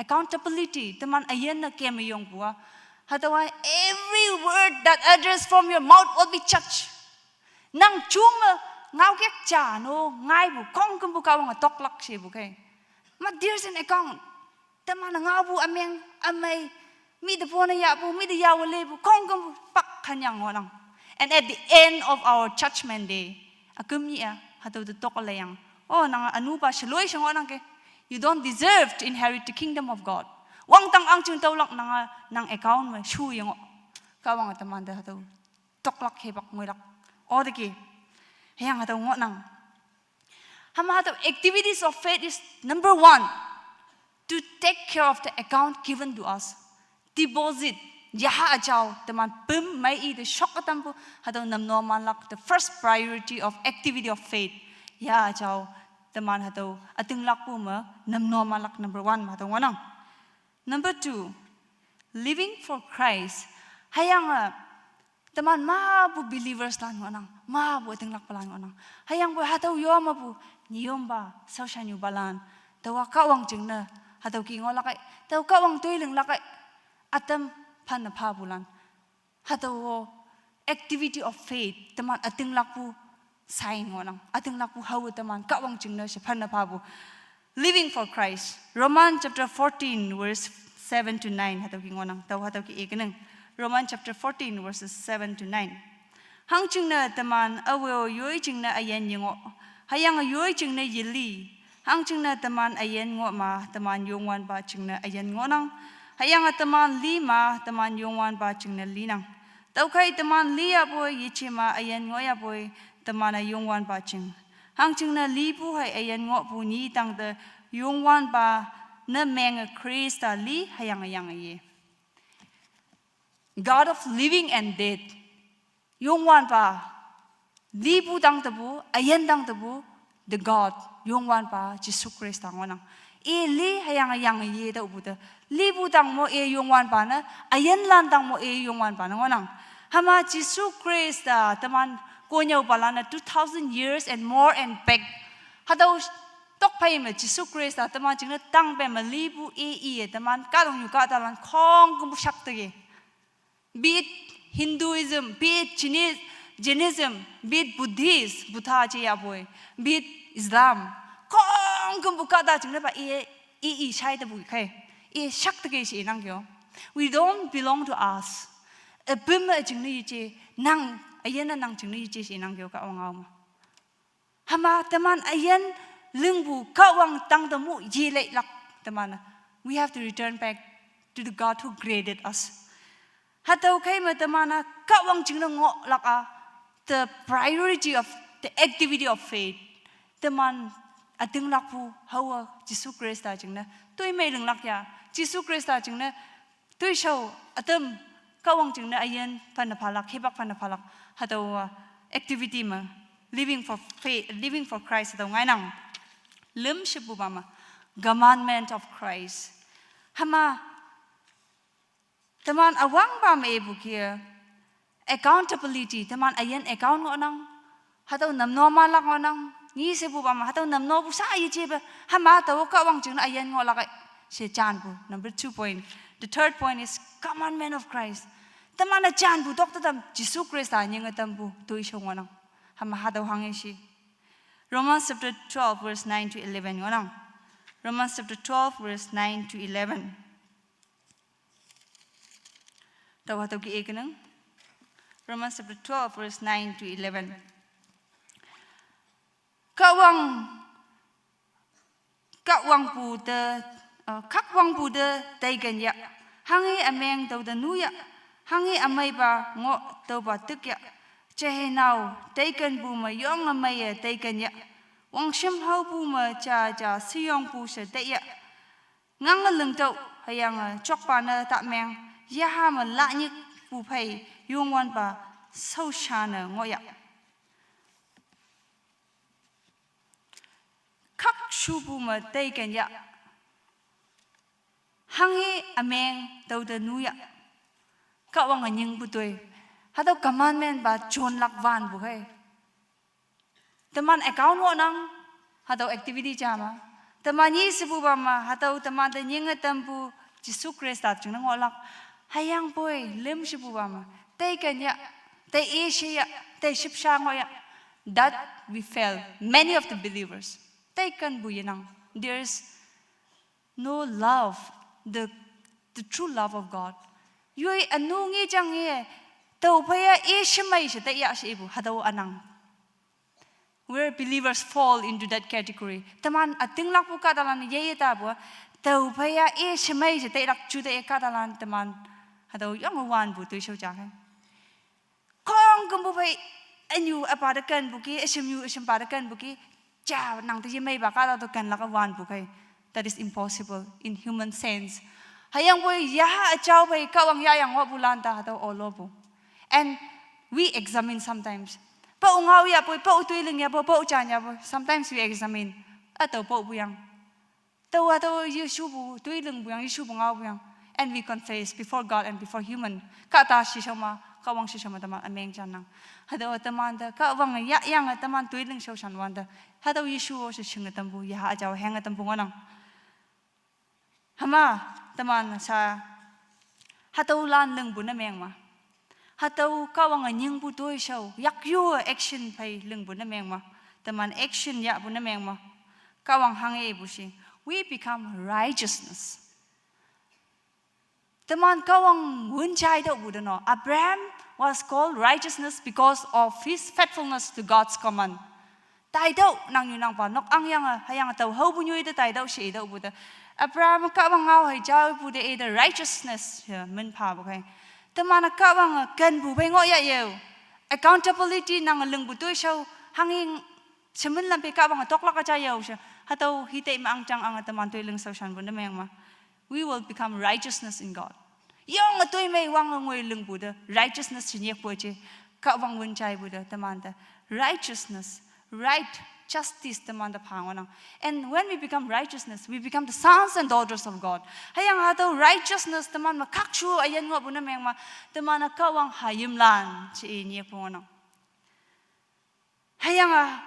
accountability. Teman ayen na kemi yung buah. Hatawa every word that uttered from your mouth will be judged. Nang chung ngau kek cha no ngai bu kong kum bu kawang toklak si bu kay. But there's an account. Teman ngau bu ameng amay mi de pona ya bu mi de ya wale bu kong kum pak kanyang wanang. And at the end of our judgment day, akum niya hataw de tokalayang. Oh, nang anupa shaloi siyang onang ke. You don't deserve to inherit the kingdom of God. Wang tang ang chung tawlak nang account mo shu yung kawang ataman da hataw toklak hebak moilak. O deki. Hayang hataw ngo nang. Hama hataw activities of faith is number 1 to take care of the account given to us. Deposit. Yaha ajaw teman bum mai I the shock atampu hataw namno manlak the first priority of activity of faith. Ya ajaw teman hataw ating lakpo ma namno malak number 1 hataw wanang. Number 2, living for Christ. Hayang teman mabu believers lan wanang, mabu ating lakpalan wanang. Hayang bu hataw yoma bu niyom ba sausya niyo balan. Tawa kawang jeng na hataw kingo lakay. Taw kawang tuiling lakay atam panapabulan. Hataw activity of faith teman ating lakpo sign wanang ating lakpo hawu teman kawang jeng na siya panapabu. Living for Christ. Romans chapter 14 verse 7 to 9 hataw ki ngonang taw hataw ki ikineng. Romans chapter 14 verses 7 to 9. Hang jeng na teman awo yoy jeng na ayen yengo. Hayang yoy jeng na yili. Hang jeng na teman ayen ngo ma teman yongwan ba jeng na ayen ngonang. Hayang teman lima teman yongwan ba jeng na linang. Taw kay teman liya boy yichima ayen ngoya boy teman yongwan ba jeng. Hang jeng na libu hay ayen ngo bu ni tang de yongwan ba na meng Krista li hayang ayang aye. God of living and dead. Yongwan ba libu tang tebu ayen tang tebu the God yung wan pa Jesus Christ ang wanang li hayang yang ye da ubuda li budang mo yung wan pa na ayan landang mo yung wan pa na wanang hama Jesus Christ da taman ko nyaw pala na 2000 years and more and back hadaw tok pay ma Jesus Christ da taman jing na tang pe ma li bu taman ka dong yu ka dalan khong kum shak te be it Hinduism, be it Jainism, be it Buddhist, Buddha je ya boy, be it Islam. Kong kum buka da jing na ba shai da bu kai. Shak te ke shi nang kyo. We don't belong to us. A bim jing na je nang ayan nang jing na je shi nang kyo ka ong ma. Hama taman ayan lung bu ka wang tang da mu ye le lak taman. We have to return back to the God who created us. Hataw kay matamana kawang jingna ngo laka the priority of the activity of faith taman ating lakpu hawa Jesus Christ ta jingna toy mai leng lakya Jesus Christ ta jingna toy show atam kawang jingna ayan panapalak hebak panapalak hataw activity ma living for faith living for Christ hataw ngai nang lim shibu bama commandment of Christ hama teman awang bam bukia accountability teman ayan account ngonang hatau nam normal lak ngonang ni sebu bam hatau nam no bu sa ye je ba hama taw ka wang jing ayan ngolak se chan bu number 2 point the third point is commandment of Christ teman a chan bu dok tam Jesus Christ a nyang tam bu toi shong ngonang hama hatau hang shi Romans chapter 12 verse 9 to 11 ngonang Romans chapter 12 verse 9 to 11 Tawa taw ki ekenang Romans chapter 12 verse 9 to 11 Kawang pu de kak wang pu de taigan ya hangi ameng taw da nuya hangi amai ba ngo taw ba tuk ya chehe nau taigan bu ma yong amai ya taigan ya wang shim hau bu ma cha siyong pu se te ya ngang leng taw hayang chok pa na ta meng ya ma la ni pu phai yung wan ba sau shana ngoya kak shu bu ma tai kan ya hangi ameng dau da nu ya ka wang anying bu toi ha dau commandment ba chon lak van bu hai teman account wo nang ha dau activity jama teman yi se bu ba ma ha dau teman da nying tam bu Jesus Christ ta chung nang olak hayang boy lim shibu bama tay kanya tay asia tay shipsha ngoya that we fail many of the believers tay kan buyanang there's no love the true love of God yoi anu ngi jang ye taw phaya asia mai se tay ya shibu hadaw anang where believers fall into that category taman ating lak pu ka dalan ye ta bo taw phaya asia mai se tay rak chu tay ka dalan taman hadaw yang wan bu tu shau jakan kong gumbu bai anyu apadakan buki asmu padakan buki cha nang te mai ba ka da kan la ka wan bu kai that is impossible in human sense hayang boy ya chau bai ka wang ya yang wa bulan ta hadaw olobu and we examine sometimes pa ungaw ya boy pa utuiling ya bo pa uchan ya bo sometimes we examine ataw po bu yang taw yesu bu tuiling bu yang yesu bu ngaw bu yang and we confess before God and before human. Kata shishama, kawang shishama taman ameng janang. Hadaw taman da kawang ya yang taman tuiling shoshan wanda. Hadaw Yeshu o shishing tambu ya ajaw hang tambu nganang. Hama taman sa hadaw lan leng bu na meng ma. Hadaw kawang anying bu toy show yak yu action pay leng bu na meng ma. Taman action ya bu na meng ma. Kawang hange bu shing. We become righteousness. Teman kawang wunjai do budano. Abraham was called righteousness because of his faithfulness to God's command. Tai do nang yunang pa nok ang yang hayang taw ho bunyui de tai do shi do buda. Abraham kawang ngau hai jau buda e the righteousness men pa bu kai. Teman kawang kan bu bai ngo ya yeu. Accountability nang leng bu tu show hanging semen lampe kawang tok la ka cha yeu sha. Hataw hite ma ang chang ang teman tu leng so shan bu na meng ma. We will become righteousness in God. Yang atoy may wang ngoy leng buda righteousness chinyek poche ka wang wunchai buda tamanta righteousness right justice teman da pangonang. And when we become righteousness, we become the sons and daughters of God. Hayang hataw righteousness teman makakshu ayan nga buna meng ma teman na kawang hayimlan si inye ponang. Hayang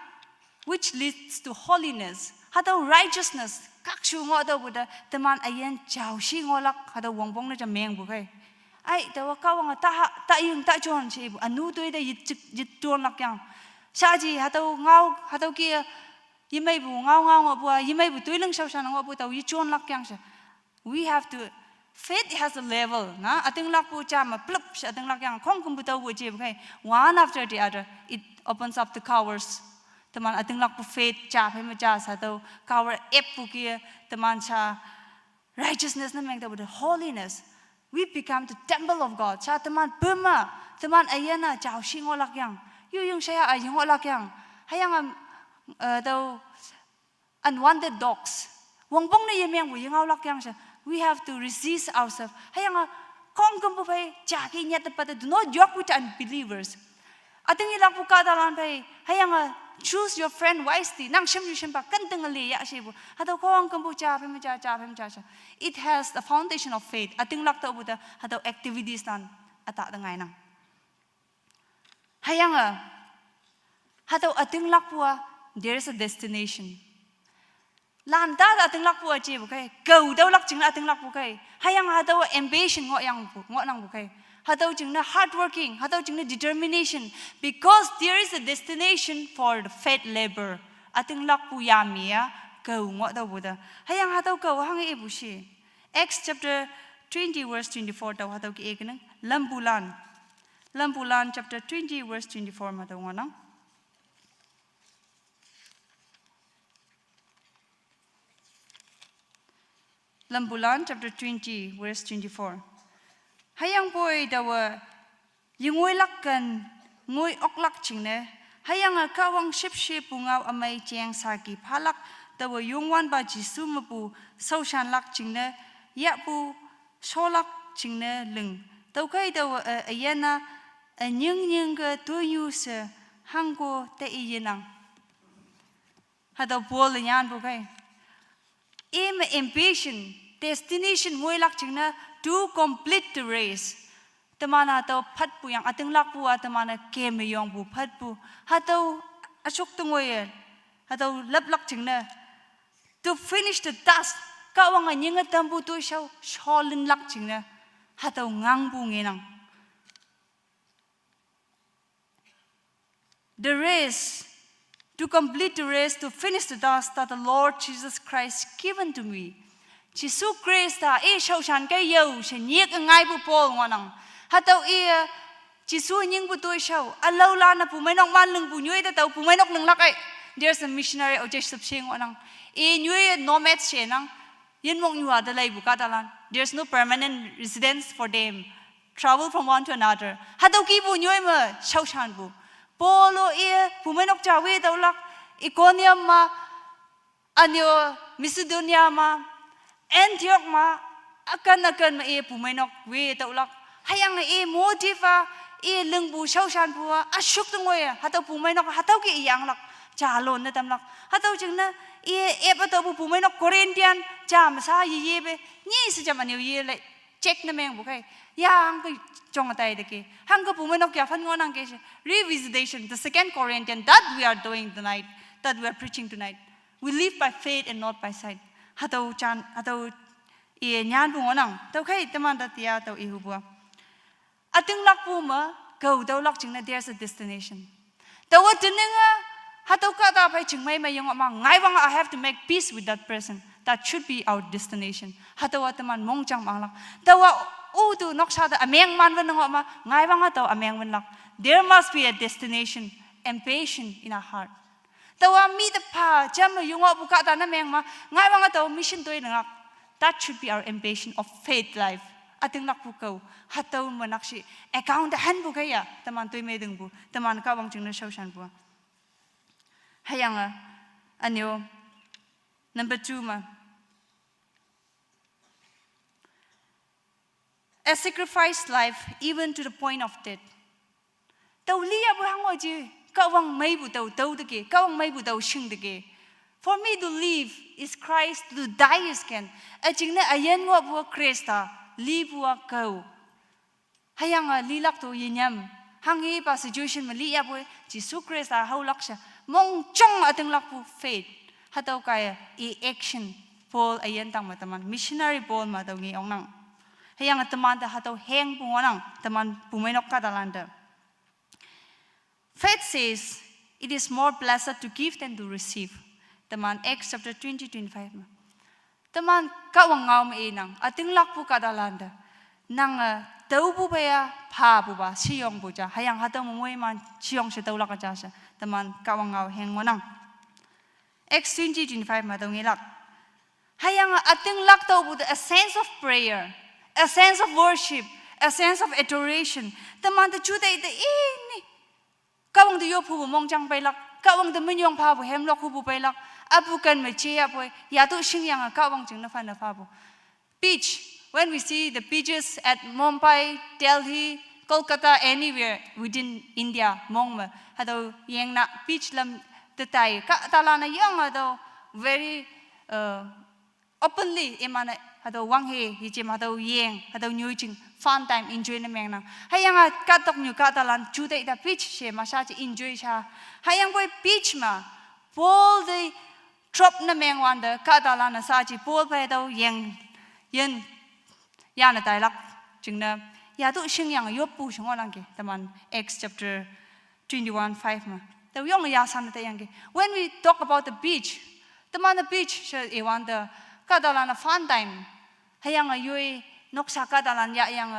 which leads to holiness. Hataw righteousness kakshu nga daw buda teman ayan chao shi ngolak hataw wangbong na jameng bukay. Ay daw kawang ta yung ta jon si ibu anu doy da yit jon lak yang. Saji hataw ngau hataw kia yimay bu ngau nga bua yimay bu tuilang shaw sha nga bu taw yit jon lak yang siya. We have to faith has a level na ating lak bu cha ma plup siya ating lak yang kong kum bu taw bu je bukay. One after the other it opens up the covers. Teman ating lak bu faith cha phe ma cha sa taw cover ep bu kia teman cha righteousness na meng taw bu holiness. We become the temple of God. Cha teman bema teman ayana chao shi ngolak yang. Yung saya ay yung olak yang hayang daw unwanted dogs. Wangbong na yemeng bu yung olak yang siya. We have to resist ourselves. Hayang kong kumpo pay jaki niya tepat do not joke with unbelievers. Ating ilak po kadalan pay hayang choose your friend wisely. Nang siyam pa kanteng ali ya siya bu. Hataw kong kumpo cha. It has the foundation of faith. Ating lak taw bu da hataw activities nan atak dengay nang. Hayang hataw ating lakpua there is a destination. Landa ating lakpua je bukay. Go daw lak jing ating lakpu kay. Hayang hataw ambition ngo nang bukay. Hataw jing na hardworking, hataw jing na determination because there is a destination for the faith labor. Ating lakpu yami ya go ngo daw buda. Hayang hataw go hang ibushi. Acts chapter 20 verse 24 daw hataw ki ekenang lambulan. Lambulan chapter 20 verse 24 matawang nang. Lambulan chapter 20 verse 24. Hayang boy dawa yungoy lakkan ngoy oklak chingne hayang kawang ship bungaw amay cheng sarki phalak dawa yungwan ba jisu mapu soshan lak chingne yapu solak chingne leng. Tawkay dawa ayana nyeng ke tuyu se hanggo te iyenang. Hadaw bol yan bukay. Ambition, destination moy lak chingna to complete the race. Tamana hataw phat pu yang ating lak pu tamana keme yong bu phat pu. Hataw asok tungoy hataw lap lak chingna to finish the task. Kawang nyeng tambu tu shaw sholin lak chingna hataw ngang bu ngenang. The race, to complete the race, to finish the task that the Lord Jesus Christ given to me. Jesus Christ ta shau shan kay yo shen yek ngai bu pol ngonang. Hataw Jesus nying bu toy shau alaw la na pumenok man leng bu nyoy ta taw pumenok leng lakay. There's a missionary o Joseph sing ngonang. Nyoy nomad shenang yen mong nyua da lay bu katalan. There's no permanent residence for them. Travel from one to another. Hataw ki bu nyoy ma shau shan bu. Polo pumenok cawe taulak Iconium ma anyo Macedonia ma Antioch ma akan ma pumenok we taulak hayang motiva lengbu shaushan bua asyuk tungoy hataw pumenok hataw ki iyang lak calon na tamlak hataw jengna taw pumenok Corinthian jam sa yebe ni se jam anyo le check na meng bukay yang chong tay deke hangga pumenok ya fan ngonang ke revisitation the second Corinthian that we are doing tonight that we are preaching tonight we live by faith and not by sight hataw nyan bu ngonang taw kay taman datia taw ihubua ating lakpu ma go daw lak chingna there's a destination taw tinenga hataw ka ta pai chingmai mai yung ma ngai wang I have to make peace with that person. That should be our destination. Hatawa taman mong chang manglak. Tawa udu noksada ameng man wan ngo ma ngai wang ataw ameng wan lak. There must be a destination and patience in our heart. Tawa mi the pa jam yung buka ta na meng ma ngai wang ataw mission toy ngak. That should be our ambition of faith life. Ating nakpukaw hataw manakshi account han bu kaya taman toy medeng bu taman ka wang ching na shawshan bu. Hayang anyo number 2 ma. A sacrificed life even to the point of death. Taw liya bu hango ji kawang may butaw daw dege kawang may butaw shing dege for me to live is Christ to die is ken ajing na ayan wa bu Krista live wa kau hayang lilak to yinyam hangi pa situation ma liya boy Jisu Krista haulak sha mong chong ating lakpu faith hataw kaya i action Paul ayan tang mataman missionary Paul ma daw ngi ong nang hayang teman ta hataw heng pungonang teman pumenok kadalanda faith says it is more blessed to give than to receive teman Acts chapter 20:25 teman kawang ngam enang ating lakpu kadalanda nang tau bu baya pa bu ba siyong bu ja hayang hataw moy man siyong se tau lak ja sa teman kawang ngau heng ngonang Acts 20:25 ma daw ngilak hayang ating lak tau bu a sense of prayer a sense of worship a sense of adoration teman the juda ite ini kawang de yo pu bu mong jang bai lak kawang de min yong pa bu hem lok hu bu bai lak abu kan me che ya boy ya tu sing yang kawang jing na fa na pa bu beach when we see the beaches at Mumbai Delhi Kolkata anywhere within India mong ma hado yang na beach lam the tai ka talana yang hado very openly imana hado wang he hijim hado yang hado nyujing fun time enjoy na meng na hayang katok nyu katalan jude ita beach she masaji enjoy sha hayang boy beach ma bol the drop na meng wanda katalana saji bol pa hado yang yen yana tai lak jingna ya tu sing yang yop pu sing onang ke teman Acts chapter 21:5 ma the yong ya san ta yang ke when we talk about the beach teman the beach she e wanda kadalana fun time hayang yoi noksa kadalan ya yang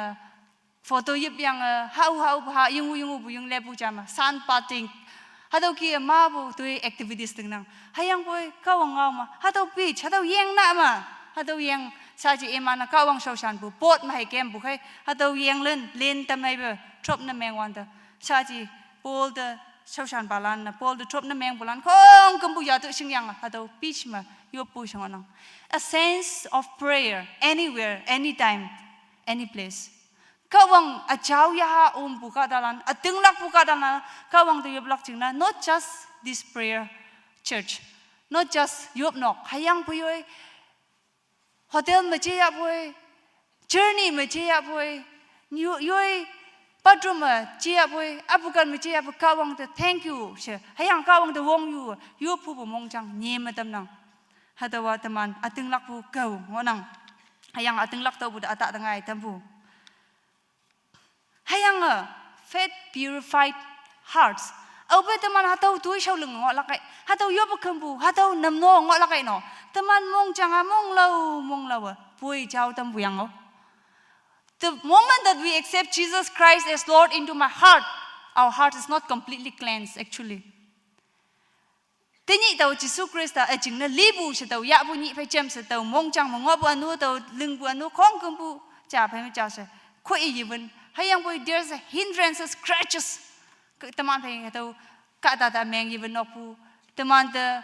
photo yip yang hau ha yung bu yung lebu jama sun bathing hado ki ma bu tu activities ting nang hayang boy kawang ma hado beach hado yang na ma hado yang saji emana kawang shoshan bu pot ma hai kem bu khai hado yang len tamai be trop na meng wanda saji pol the shoshan balan na pol the trop na meng bulan kong kumbu ya tu sing yang hado beach ma yo pu shanganang a sense of prayer anywhere anytime any place kawang ajaw ya ha bu kadalan atinglak bu kadalan kawang de yoblak jingna not just this prayer church not just yop nok hayang bu yoi hotel ma je ya boy journey ma je ya boy yoi bedroom ma je ya boy abukan ma je ya bu kawang de thank you she hayang kawang de wong yu yo pu bu mong jang nyem tam nang hadawa teman ating lak bu kau ngonang hayang ating lak tau bu ata tangai tambu hayang faith purified hearts au be teman hatau tu shau leng ngok lakai hatau yo bu kembu hatau nam no ngok lakai no teman mong janga mong lau pui jao tambu yang o the moment that we accept Jesus Christ as Lord into my heart our heart is not completely cleansed actually Tini tau Jisu Krista ajing na libu sa tau ya bu ni phai chem sa tau mong chang mong bu anu tau ling bu anu khong kum bu cha phai ma cha sa khoi even hayang boy there's a hindrances scratches teman phai tau ka ta meng even nok bu teman the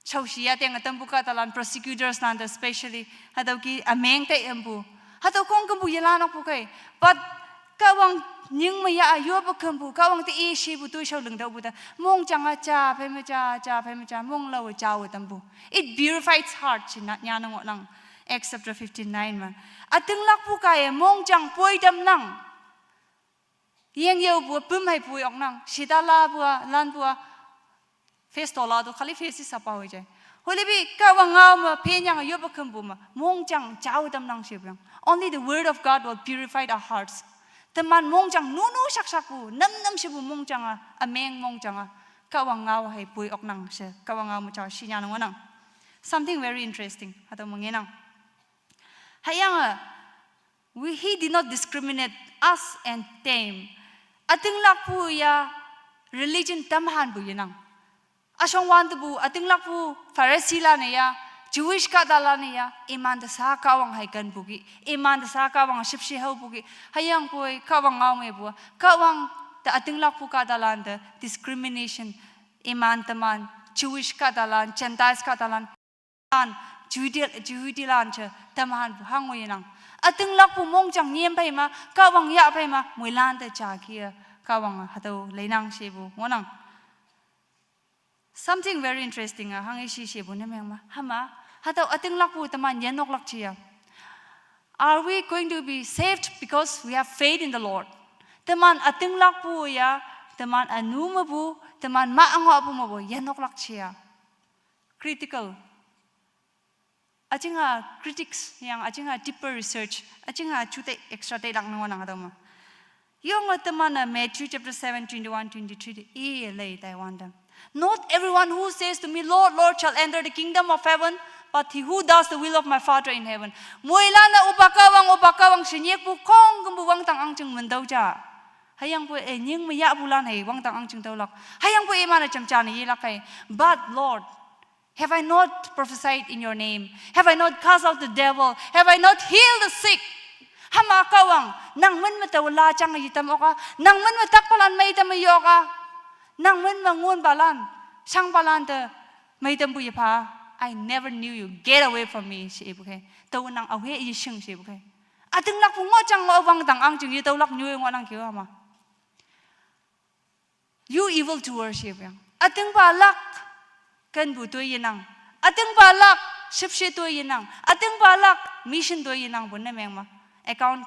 chau sia teng atam bu ka talan prosecutors land especially hatau ki ameng te embu hatau khong kum bu yala nok bu kai but kawang nhưng mà ya yo ba kham bu kawang te e shi bu tu shau leng dau bu da mong chang a cha phai ma cha mong lo cha wa tam bu it purifies heart chin na nya nang nang Acts chapter 59 ma ating lak bu kai mong chang poi dam nang yeng yo bu pum hai pui ok nang sidala bu lan bu face to la do khali face sa pa ho jai holi bi kawang ngau ma phe nya yo ba kham bu ma mong chang chao dam nang shi bang only the word of God will purify our hearts teman mong jang nunu sak saku nam sibu mong jang ameng mong jang kawang ngau hai pui ok nang se kawang ngau ma cha sinya nang nang something very interesting atau mengenang hayang he did not discriminate us and them ating lak pu ya religion tamhan bu yanang asong wan bu ating lak pu Pharisee la ne ya Jewish ka dalani ya iman da sa kawang hai kan bugi iman da sa kawang sipsi hau bugi hayang poi kawang ngau me bu kawang da ating lak pu ka dalan da discrimination iman taman Jewish ka dalan Gentiles ka dalan an Judi lan che tamahan bu hangoi nang ating lak pu mong jang niem pai ma kawang ya pai ma muilan da cha kia kawang hatau leinang shebu ngonang something very interesting hangi shi shebu ne mengma hama hatau ating lakpu taman yenok lakchia. Are we going to be saved because we have faith in the Lord? Teman ating lakpu ya, teman anu mabu, teman maango apu mabu, yenok lakchia. Critical. Achinga critics yang achinga deeper research, achinga chute extra te lang nang nang adama. Yung teman Matthew chapter 7, 21, 23 lay Taiwan. Not everyone who says to me, Lord, Lord, shall enter the kingdom of heaven, but he who does the will of my Father in heaven. Muila na upakawang sinyek bu kong kumbuwang tang ang chung mendau ja. Hayang bu nying maya bulan hay wang tang ang chung tau lak. Hayang bu mana cham chan yilak hay. But Lord, have I not prophesied in your name? Have I not cast out the devil? Have I not healed the sick? Hama kawang nang men matawala chang yitam oka, nang men matakpalan may tamayoka, nang men mangun balan, sang balan te may tambuyipa. I never knew you. Get away from me, she okay. Tau nang away yishing she okay. Ating lak pungo chang mo wang tang ang chung yitau lak nyu ngonang kiwa ma. You evil doer she okay. Ating balak kan bu tu yinang. Ating balak shipshi tu yinang. Ating balak mission tu yinang bun na mengma. Account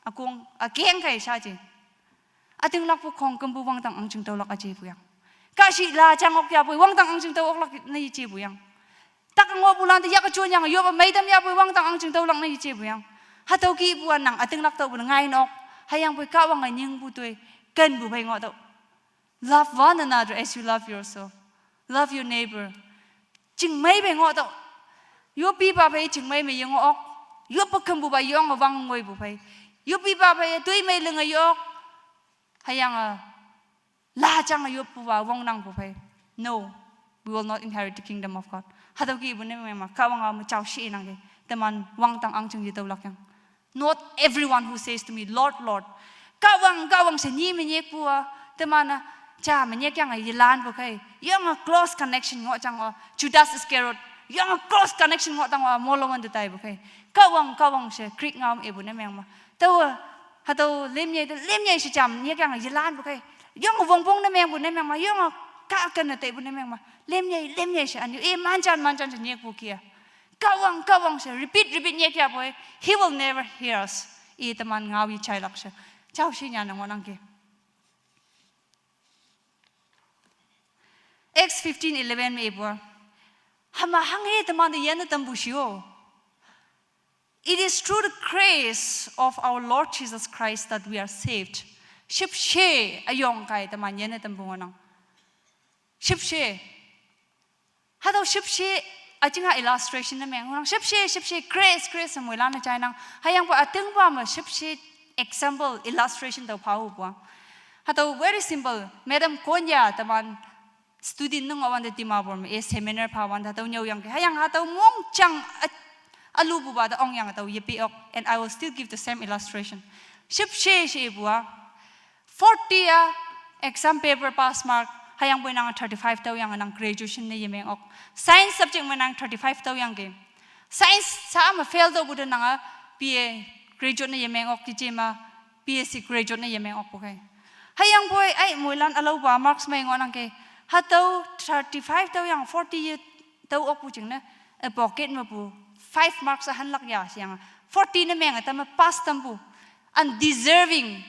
akung akeng kai saji. Ating lak pu kong kan bu wang tang ang chung tau lak aji bu yang. Kasi la chang ok ya bu wang tang ang chung tau ok lak na yichi bu yang. Tak ngo bulan ti yak chuan yang yo ba mai dam ya bu wang tang ang chung tau lak na yichi bu yang. Ha tau ki buan nang ating lak tau bu ngai nok. Hayang bu ka wang ngai ning bu tu kan bu bai ngo tau. Love one another as you love yourself. Love your neighbor. Ching mai bai ngo tau. Yo pi ba bai ching mai mai yang ok. Yo pa kan bu ba yong wang ngoi bu bai. Yo pi ba bai tui mai leng yok. Hayang la chang yo pu ba wang nang bu bai. No, we will not inherit the kingdom of God. Hatau ki bu ne ma ka wang ma chao shi nang ge. Teman wang tang ang chung yitau lak yang. Not everyone who says to me, Lord, Lord. Kawang se ni menyek pua. Teman cha menyek yang yilan bu kai. Yang a close connection ngo chang Judas Iscariot. Yang a close connection ngo tang moloman de tai bu kai. Kawang se krik ngam e bu ne meng ma. Tau hatau lemye si cham nyek yang yilan bu kai. Yang wong bong ne meng bu ne meng ma. Yang ka kan na te bu ne meng ma. Lemye se an yu manjan se nyek bu kia. Kawang se repeat nyek ya boy. He will never hear us. I teman ngawi chai lak se. Chao shi nya nang wanang ke. Acts 15:11 me bo. Hama hangi teman de yen tam bu shio. It is through the grace of our Lord Jesus Christ that we are saved. Ship she ayong kai teman yen tam bu wanang. Ship she. Hatau ship she ajinga illustration na meng orang ship she grace samui lan chai nang hayang pa ating pa ma ship she example illustration tau pau pa hatau very simple madam konya taman student nung awan de timabor me seminar pa wan hatau nyau yang hayang hatau mong chang alu bu ba da ong yang hatau yepi ok and I will still give the same illustration ship she bua 40 exam paper pass mark hayang boy nang 35 tau yang nang graduation na yemeng ok science subject mo nang 35 tau yang game science sa ma fail do buda nang PA graduate na yemeng ok kijema PSC graduate na yemeng ok okay hayang boy ai moilan alo ba marks mai ngon ang ke hatau 35 tau yang 40 tau ok pu jing na a pocket ma pu 5 marks han lak ya siang 40 na meng ta ma pass tampu undeserving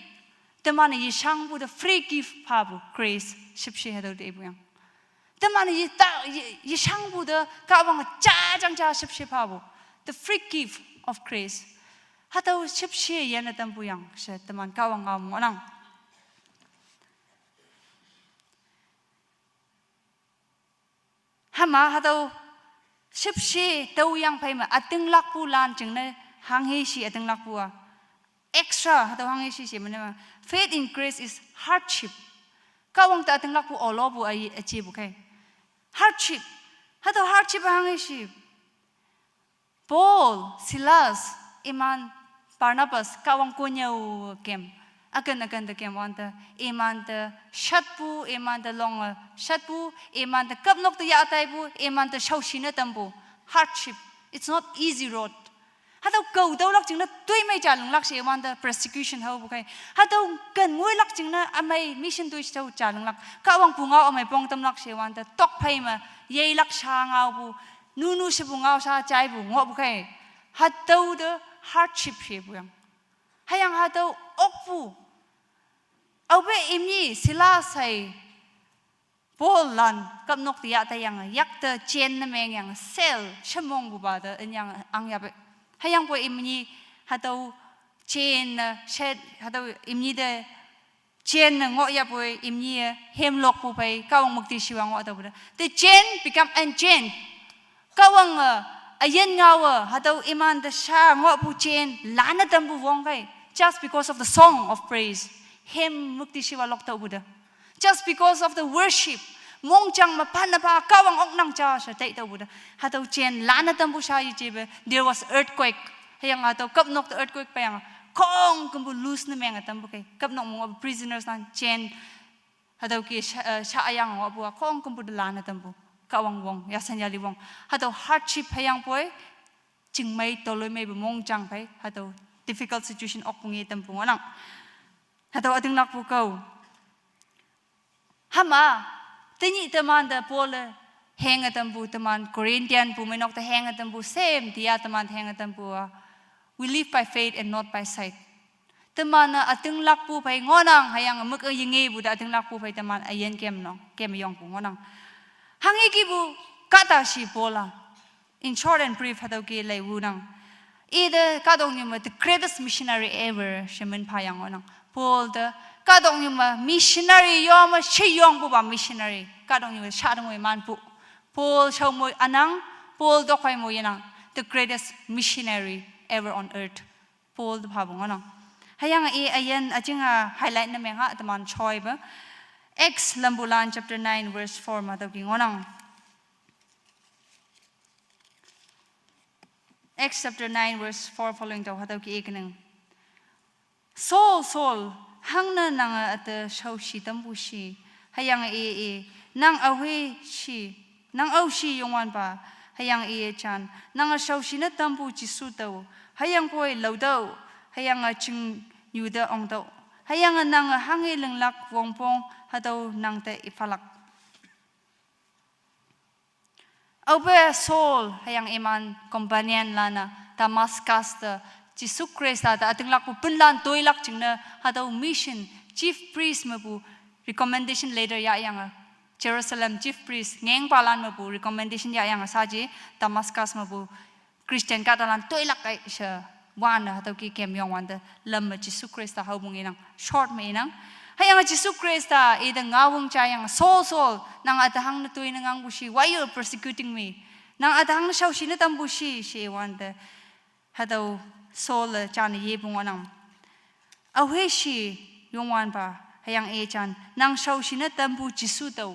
teman yi shang bu the free gift pa bu grace ship she hatau de bu yang teman yi shang bu de ka wang cha jang cha ship she pa bu the free gift of grace hatau ship she yen tam bu yang she teman ka wang ngam nang hama hatau ship she tau yang pai ma ating lak pu lan jing na hang he shi ating lak pu extra hatau hang he shi ma faith in grace is hardship kawang ta ating lak pu olo bu ai achi bu kai hardship hatau hardship hang he shi Paul Silas iman Barnabas kawang kunyau kem akan the kem wanta iman the shatpu iman the long shatpu iman the kapnok the yatai bu iman the shaushina tambu hardship it's not easy road ฮัตเอาเก่าเต้าลักจึงนะด้วยไม่จ่าหลงลักเสียวันเดอ persecution เขาบุกให้ฮัตเอากันงวยลักจึงนะอเมย์มิชชั่นด้วยเจ้าจ่าหลงลักก็วังปูเงาอเมย์ปองตำลักเสียวันเดอตกไพ่มาเย่ลักชาเงาบุนูสิบุเงาชาใจบุงอบุกให้ฮัตเอาเดอ hardship เสียบุยังให้ยังฮัตเอาอกบุเอาไปอิมยี่ศิลาใส่โบลันกับนกตียาแต่ยังยักษ์เตอเจนนั่นเองยังเซลชั่วโมงบุบาเตอยังอังยาไปให้ยังไปอิมยี่ฮัตเอาเจนเช็ดฮัตเอาอิมยี่เดเจนงอยาไปอิมยี่เฮมล็อกบุไปก้าวมุกติชิวังงอเตอบุเดแต่เจน become unchain ก้าวงอายันเงาฮัตเอาอิมันเดชางอบุเจนล้านตัมบุวงไก just because of the song of praise him มุกติชิวาล็อกเตอบุเดjust because of the worship มงจังมาพันนะพาก้าวังอกนังจ้าใช่แต่ตัวบุตรฮัตเอาเจนล้านตัมบุชายจีเบ there was earthquake ให้ยังฮัตเอากับนกตัว earthquake ไปยังคงกุมบุ loose นั่นเองตัมบุกกับนกมง prisoners นั่นเจนฮัตเอากี่ชายังว่าบัวคงกุมบุล้านตัมบุก้าวังวงยาสัญญาลิวงฮัตเอา hardship ให้ยังป่วยจึงไม่ตัวเลยไม่บุมงจังไปฮัตเอา difficult situation ออกปุงเอตัมบุงั้นฮัตเอาถึงนักบุกเอาฮามาทีนี้ตมันเดอพอลแหงตัมบูตมันโครินเตียนปูไม่นอกแต่แหงตัมบูเซมที่อาตมันแหงตัมบู we live by faith and not by sight ตมันอตึงลักปูไปงอนังให้ยังมึกยังไงบุตรอตึงลักปูไปตมันอายันเกมน้องเกมยองปูงอนังหังอีกีบุกัตาชีโพลา in short and brief ฮัตเอาเกลัยวูนังอีเดกัดองยม the greatest missionary ever เชมันพายังงอนังโพลเดก็ต้องอยู่มา missionary ยอมมาชี้ยองบุบ missionary ก็ต้องอยู่ชาติมวยมันปุพอลชาวมวยอันังพอลดอกไฟมวยนัง the greatest missionary ever on earth พอลพาบุงอันังให้ยังอายันจริงไฮไลท์นั่นเองฮะแต่มันชอยบะ Acts ลัมบุลัน chapter 9 verse 4มาตะกี้อันัง Acts chapter 9 verse 4 following ตัวตะกี้อีกหนึ่ง Saulหังนั่นนางอัตชาวชีตัมบุชีให้ยังนางเอาให้ชีนางเอาชียงวันป่าให้ยังจันนางชาวชีนัดตัมบุจิสุเตาให้ยังป่วยเหลาเตาให้ยังจึงอยู่เตาองเตาให้ยังนางหังเลึงลักวงปงให้เตานางเตอิฟลักเอาไปโซลให้ยังมันคอมพานีนลานะดามัสกัสเตจิสุคริสต์แต่ถึงลักบุปนลันตัวลักจึงนะฮัตเอา mission chief priest มาบุ recommendation later ยังJerusalem chief priest เงี้ยงปาลันมาบุ recommendation ยังซาจีดามัสกัสมาบุ Christian กัตลันตัวลักไอเชวันนะฮัตเอากี่เกมยองวันเดลำมาจิสุคริสต์เขาบุงเอง short ไม่นังให้ยังจิสุคริสต์เงาวงใจยัง Saul นางอัตหังนตัวนังบุชี why you persecuting me นางอัตหังนชาวชินตัมบุชีเชวันเดฮัตเอาSaul จานเย่บุงวันนังเอาเฮชียงวันป่ะให้ยังจานนางชาวชินตัมบุจิสุเตา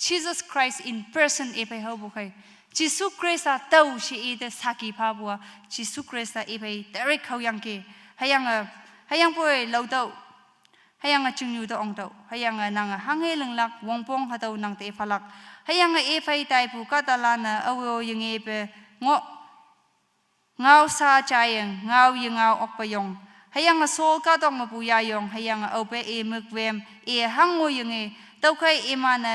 Jesus Christ in personไปเขาบุกให้จิสุคริสต์เตาชีเดสักกี่พาบัวจิสุคริสต์ไปแต่เร็กเขายังเกให้ยังป่วยเหลาเตาให้ยังจึงอยู่ตัวองเตาให้ยังนางหังเฮลึงลักวงปงฮัตเอานางเตฟลักให้ยังไปไต่ผู้กัตลานะเอายังไปงอเงาซาใจยังเงายังเงาออกไปยงให้ยังโซลก็ต้องมาปุยายงให้ยังเอาไปมึกเวมหังงวยยังเต้าเคยมัน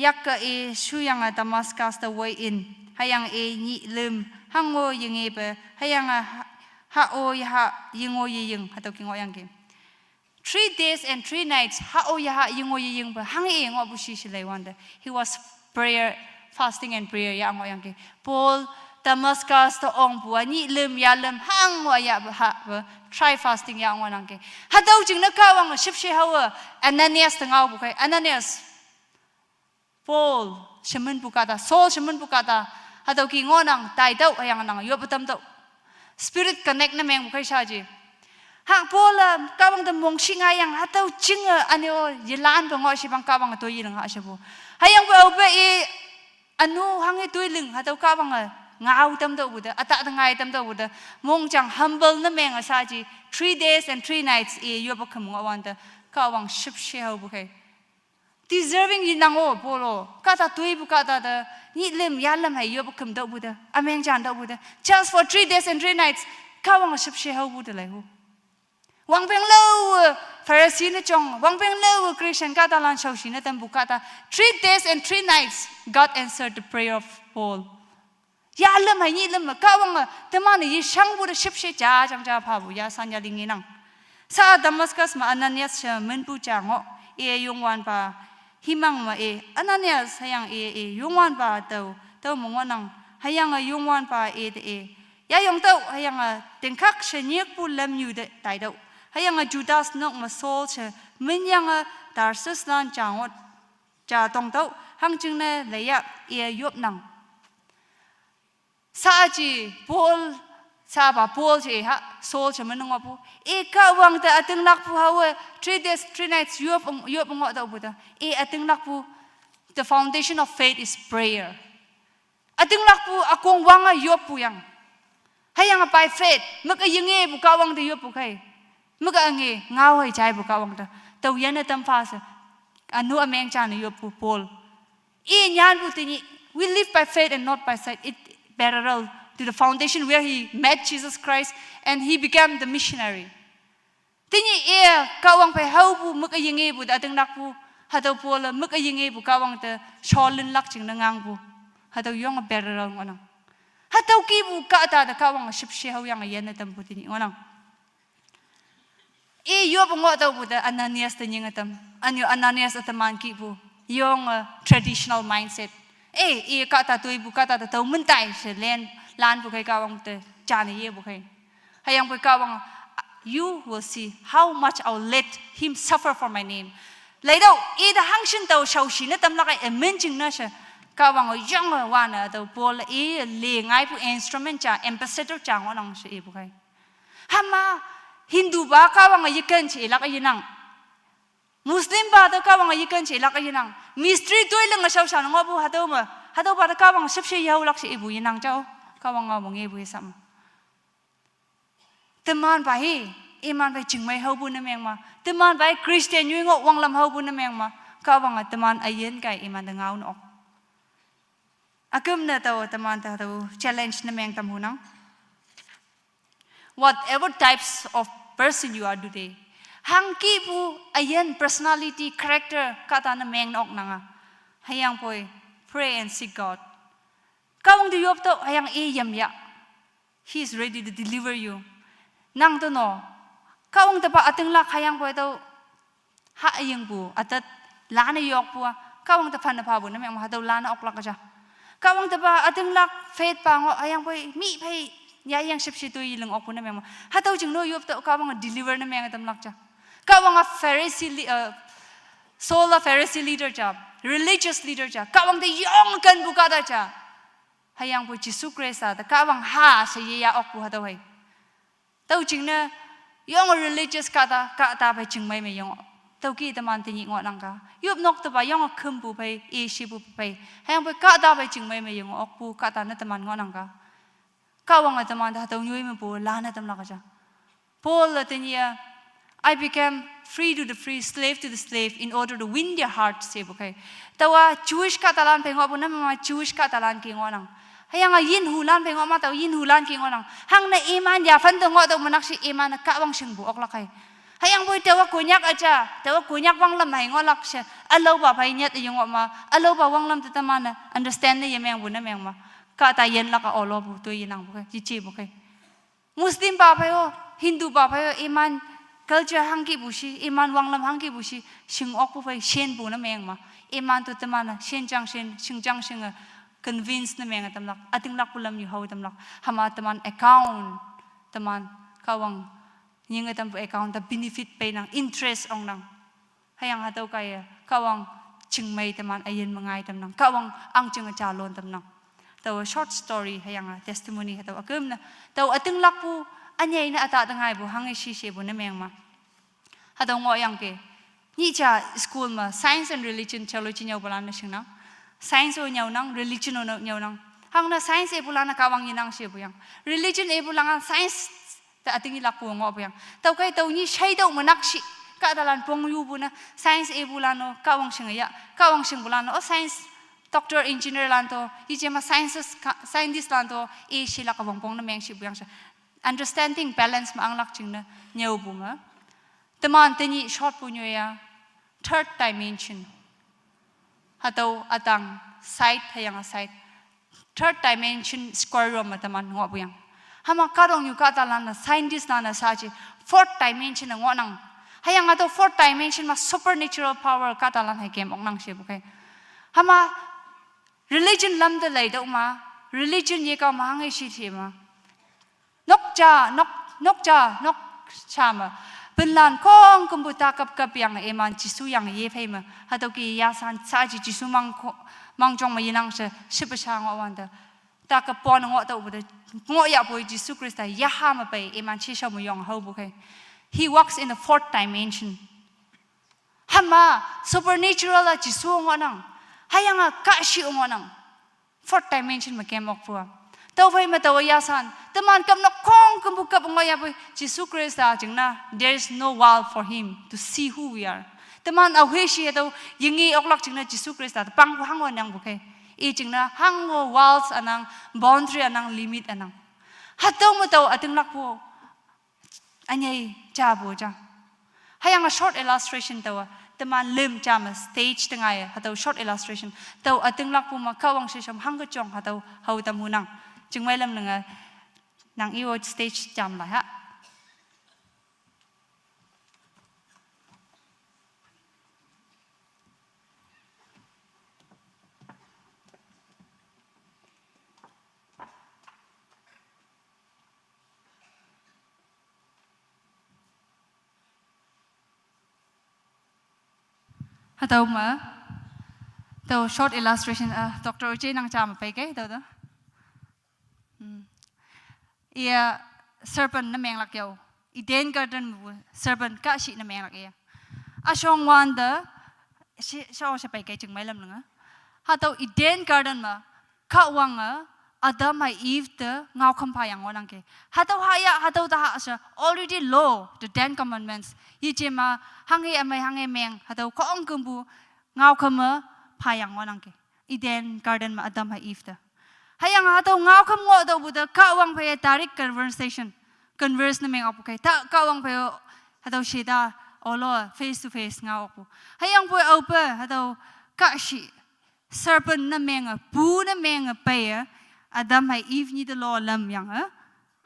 ยักชูยังดามัสกัสตะไว้อินให้ยังนิลืมหังงวยยังไปให้ยังฮะโอยฮะยังงวยยังฮัตเอากิงอยังเก 3 days and 3 nights ฮะโอยฮะยังงวยยังไปหังงอบุชิชเลยวันเด he was prayer fasting and prayer ยังงอยังเก Paul Damascus ตัวองบัวนี่ลืมยาลืมหังว่ายาบะtry fasting ยังวันนั้นเกฮัตเอาจึงนักข่าววังชิบเชี่ยวAnanias ตั้งเอาบุกให้ Ananias Paul ชิมันบุกตา Saul ชิมันบุกตาฮัตเอากี่งอนังตายเต้ายังนังยบตั้มเต้า Spirit connect นั่นเองบุกให้ชาจีหาก Paul ข่าววังแต่มงชิงยังฮัตเอาจึงอันนี้ยิลานบังอ้อชิบังข่าววังตัวยิงหาชิบุให้ยังเอาไปอันนู้หังตัวลึงฮัตเอาข่าววังงาตั้มเต้าบุตรอัตตะงายตั้มเต้าบุตรมงจัง humble นั่นเองซาจี 3 days and 3 nightsยบขมงวันเดข้าวังชิบเชี่ยวบุกให้ deserving yinang o polo kata tui bu kata da ni lem ya lem hai yo bu kum do bu da ameng jan do bu da just for 3 days and 3 nights ka wang ship she ho bu da lai hu wang peng lo Pharisee na chong wang peng lo Christian kata lan shau shi na tam bu kata 3 days and 3 nights God answered the prayer of Paul ya lem hai ni lem ka wang te ma ni shang bu da ship she ja jang ja pha bu ya san ya ling nang sa Damascus ma Ananias sha men pu cha ngo e yung wan pa himang ma Ananias hayang yung wan pa tau mo nang hayang yung wan pa ya yung tau hayang tengkak sha nyek pu lam yu de tai dau hayang Judas nok ma Saul sha min yang Tarsus lan chang cha tong tau hang chung na le ya yop nang sa ji Paul sa ba Paul je ha Saul che menung apu ka wang ta ating lak pu hawe 3 days 3 nights yop ngo da bu da ating lak pu the foundation of faith is prayer ating lak pu akong wang yop pu yang hayang by faith mak yinge bu ka wang de yop pu kai mak ange ngau hai chai bu ka wang da tau yan na tam fa sa anu ameng chan yop pu Paul nyan bu ti we live by faith and not by sight it parallel to the foundation where he met Jesus Christ and he became the missionary. Tini kawang pe hau bu mak yinge bu da teng nak bu hatau pola mak yinge bu kawang te sholin lak ching nangang bu hatau yong parallel ngonang hatau ki bu ka ta da kawang ship she hau yang yen na tam bu tini ngonang yo bu ngo tau bu da Ananias te nying atam anyo Ananias ataman ki bu yong traditional mindset ka ta tui bu ka ta tau mun tai se len lan bu kai kawang te chani ye bu kai hayang bu kawang you will see how much I'll let him suffer for my name lai dau da hang shin tau shau shi na tam la kai men jing na sha kawang yong wa na tau pol le ngai bu instrument cha ambassador cha ngonang she bu kai hama Hindu ba kawang yikan chi la kai nang Muslim ba da kawang yikan chi la kai nang mystery toy lang shau sha ngo bu hatau ba da kawang ship she yau lak she bu yinang chao kawang ngau mong bu sam teman bai iman bai ching mai hau bu na meng ma teman bai Christian yu ngo wang lam hau bu na meng ma kawang teman ayen kai iman da ngau no akum na tau teman ta tau challenge na meng tam hunang whatever types of person you are today hang ki bu ayen personality character kata na meng nok nanga hayang poi pray and seek God kawang di yop to hayang yam ya he is ready to deliver you nang to no kawang ta pa ating lak hayang poi to ha ayeng bu atat lana yok pu kawang ta phan na pa bu na meng ma to lana ok lak ka ja kawang ta pa ating lak faith pa ngo hayang poi mi phai ya yang ship shi tu yilang ok pu na meng ma ha to jing no yop to kawang deliver na meng tam lak ja kawang a Pharisee Saul a Pharisee leader job religious leader ja kawang de yong kan bu ka da ja hayang po Jesus Christ da kawang ha sa ya ok bu ha do hai tau jing na yong religious ka ta bai jing mai me yong tau ki ta man ti ni ngo nang ka yup nok ta ba yong khum bu bai shi bu bai hayang po ka ta bai jing mai me yong ok bu ka ta na ta man ngo nang ka kawang ta man da tau nyoi me bu la na tam la ka ja Paul la tin ya I became free to the free, slave to the slave, in order to win their hearts. Say, okay. Tawa Jewish katalan pengo po na mga Jewish katalan kingo nang. Hayang yin hulan pengo ma taw yin hulan kingo nang. Hang na iman ya fan tungo taw manak si iman na kawang sing buok lakay. Hayang boy tawa kunyak aja, tawa kunyak wang lam hay ngolak siya. Alaw ba pay nyat yung ma, alaw ba wang lam tatamana. Understand na yemeng bu na meng ma. Kata yen laka olo bu to yinang bu kay, chichi bu kay. Muslim ba payo, Hindu ba payo iman culture hangki bushi iman wanglam hangki bushi sing ok pu pai shen bu na meng ma iman tu temana shen jang shen sing jang sing convince na meng tam lak ating lak pulam yu hau tam lak hama teman account teman kawang nying tam account the benefit pay nang interest ong nang hayang hatau kaya kawang ching mai teman ayen mangai tam nang kawang ang ching chalon tam nang taw short story hayang testimony hatau akum na taw ating lak pu anyay na ata tangay bu hangi shi bu na meng ma hadaw ngo yang ke ni cha school ma science and religion chalo chi nyaw balan na sing nang science o nyaw nang religion o nyaw nang hang na science e bulan na kawang yinang shi bu yang religion e bulan science ta ating ilak pu ngo bu yang taw kay taw ni shay daw manak shi ka dalan pong yu bu na science e bulano ka wang sing ya ka wang sing bulano o science doctor engineer lanto ije ma scientist lanto e shila ka pong na meng shi bu yang sha understanding balance ma ang lak ching na nyau bu ma teman teni short pu nyo ya third dimension hatau atang side hayang side third dimension square room teman ngo bu yang hama karong yu ka dalan na scientist na sa ji fourth dimension ngo nang hayang atau fourth dimension ma supernatural power ka dalan hai kem ong nang she bu kai hama religion lam de lai do ma religion ye ka ma ngai shi thi ma nok cha ma bên lan kong kumbuta kap yang eman jisu yang ye phai ma hatoki ya san sa ji jisu mang jong ma yinang se shipa sha ngo wan da ta ka pon ngo ta bu de ngo ya boy jisu krista ya ha ma pai eman chi sha mo yong ho bu kai he walks in the fourth dimension hama supernatural la jisu ngo nang hayanga ka shi ngo nang fourth dimension ma kem ok pu tau phai ma tau ya san teman kam nok kong kumbu kap ngo ya boy jisu krista jingna there is no wall for him to see who we are teman au he shi tau yingi ok lak jingna jisu krista pang bu hango nang bu kai e jingna hango walls anang boundary anang limit anang hatau ma tau ating lak pu anyai cha bu cha hayang a short illustration tau teman lim jam stage tengai hatau short illustration tau ating lak pu ma kawang shi sham hang ka chong hatau hau tam hunangจึงไม่ลำหนึ่งนางอีโอสเตจจำเลยฮะฮัลโหลมาตัว short illustrationดร.เจนางจำไปแก่ตัวเด้อia serpent na meng lak yo Eden garden mu serpent ka shi na meng lak ya ashong wanda shi shaw sha pai kai chung mai lam nga ha to Eden garden ma ka wanga Adam ai Eve de ngau kham pa yang wanang ke ha to ta ha sha already law the 10 commandments yi je ma hangi amai hangi meng ha to ko ong kum bu ngau kham pa yang wanang ke Eden garden ma Adam ai Eve de hayang atau ngau kham ngo do buda ka wang phe direct converse na meng apu kai ta ka wang phe atau shida olo face to face ngau apu hayang phe opa atau ka shi serpent na meng pu na meng pe Adam hai Eve ni de lo lam yang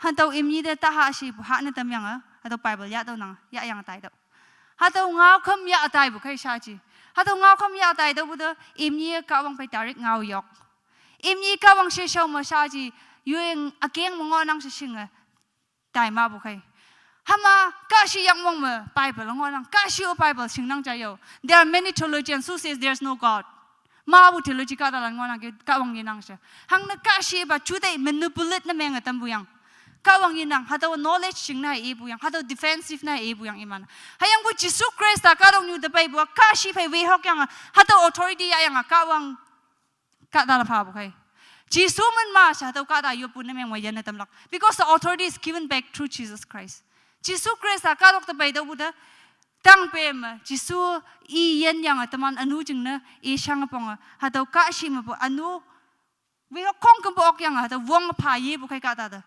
hatau im ni de ta ha shi bu ha na tam yang atau bible ya do nang ya yang tai do hatau ngau kham ya tai bu kai sha ji hatau ngau kham ya tai do buda im ni ka wang phe direct ngau yok im ni ka wang she shaw ma sha ji yueng akeng mo nang she singa dai ma bu kai hama ka shi yang mong ma bible ngo nang ka shi o bible sing nang ja yo there are many theologians who says there's no god ma bu theology ka da lang ngo nang ke ka wang yin nang she hang na ka shi ba chu dai manipulate na meng tam bu yang ka wang yin nang ha do knowledge sing na e bu yang ha do defensive na e bu yang iman hayang bu Jesus Christ ta ka dong new the bible ka shi phai we hok yang ha do authority ya yang ka wang ka da la pha bu kai jisu man ma sha to ka da yo pu na meng wa yan na tam lak because the authority is given back through Jesus Christ jisu Christ ka dok ta bai do bu da tang pe ma jisu I yan yang ataman anu jing na e shang pong ha to ka shi ma bu anu we ho kong kum ok yang ha to wong pha ye bu kai ka da da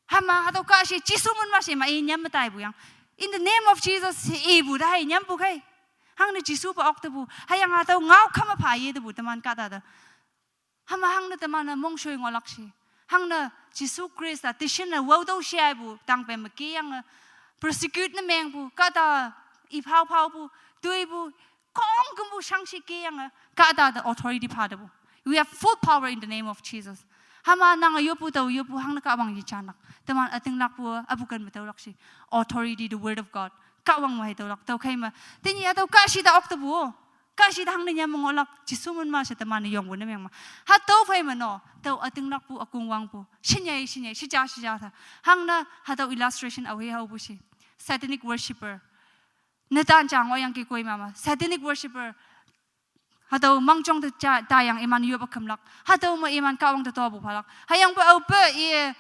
ha ma ha to ka shi jisu man ma shi ma e nyam ma tai bu yang in the name of Jesus e bu da hai nyam bu kai hang na jisu pa ok ta bu hayang ha to ngau kham pha ye de bu taman ka da da hama hang na taman na mong shoi ngolak shi hang na jisu Christ a tishin na wo do shai bu tang pe ma ki yang persecute na meng bu ka da I phao bu tui bu kong kum bu shang shi ki yang ka da the authority pa da bu we have full power in the name of Jesus hama nang yo pu to yo pu hang na ka bang yi chanak taman ating lak bu abu kan ma to lak shi authority the word of God ka wang ma to lak to kai ma tin ya to ka shi da ok to bu ka shi dang na nya mongolak jisu man ma sa taman yong bu na meng ma ha to phai ma no to ating lak pu akung wang pu shinyai shi ja tha hang na ha to illustration awe ha bu shi satanic worshipper na tan chang o yang ki koi mama satanic worshipper ha to mang chong ta yang iman yo ba khamlak ha to ma iman ka wang to bu phalak hayang pa opa e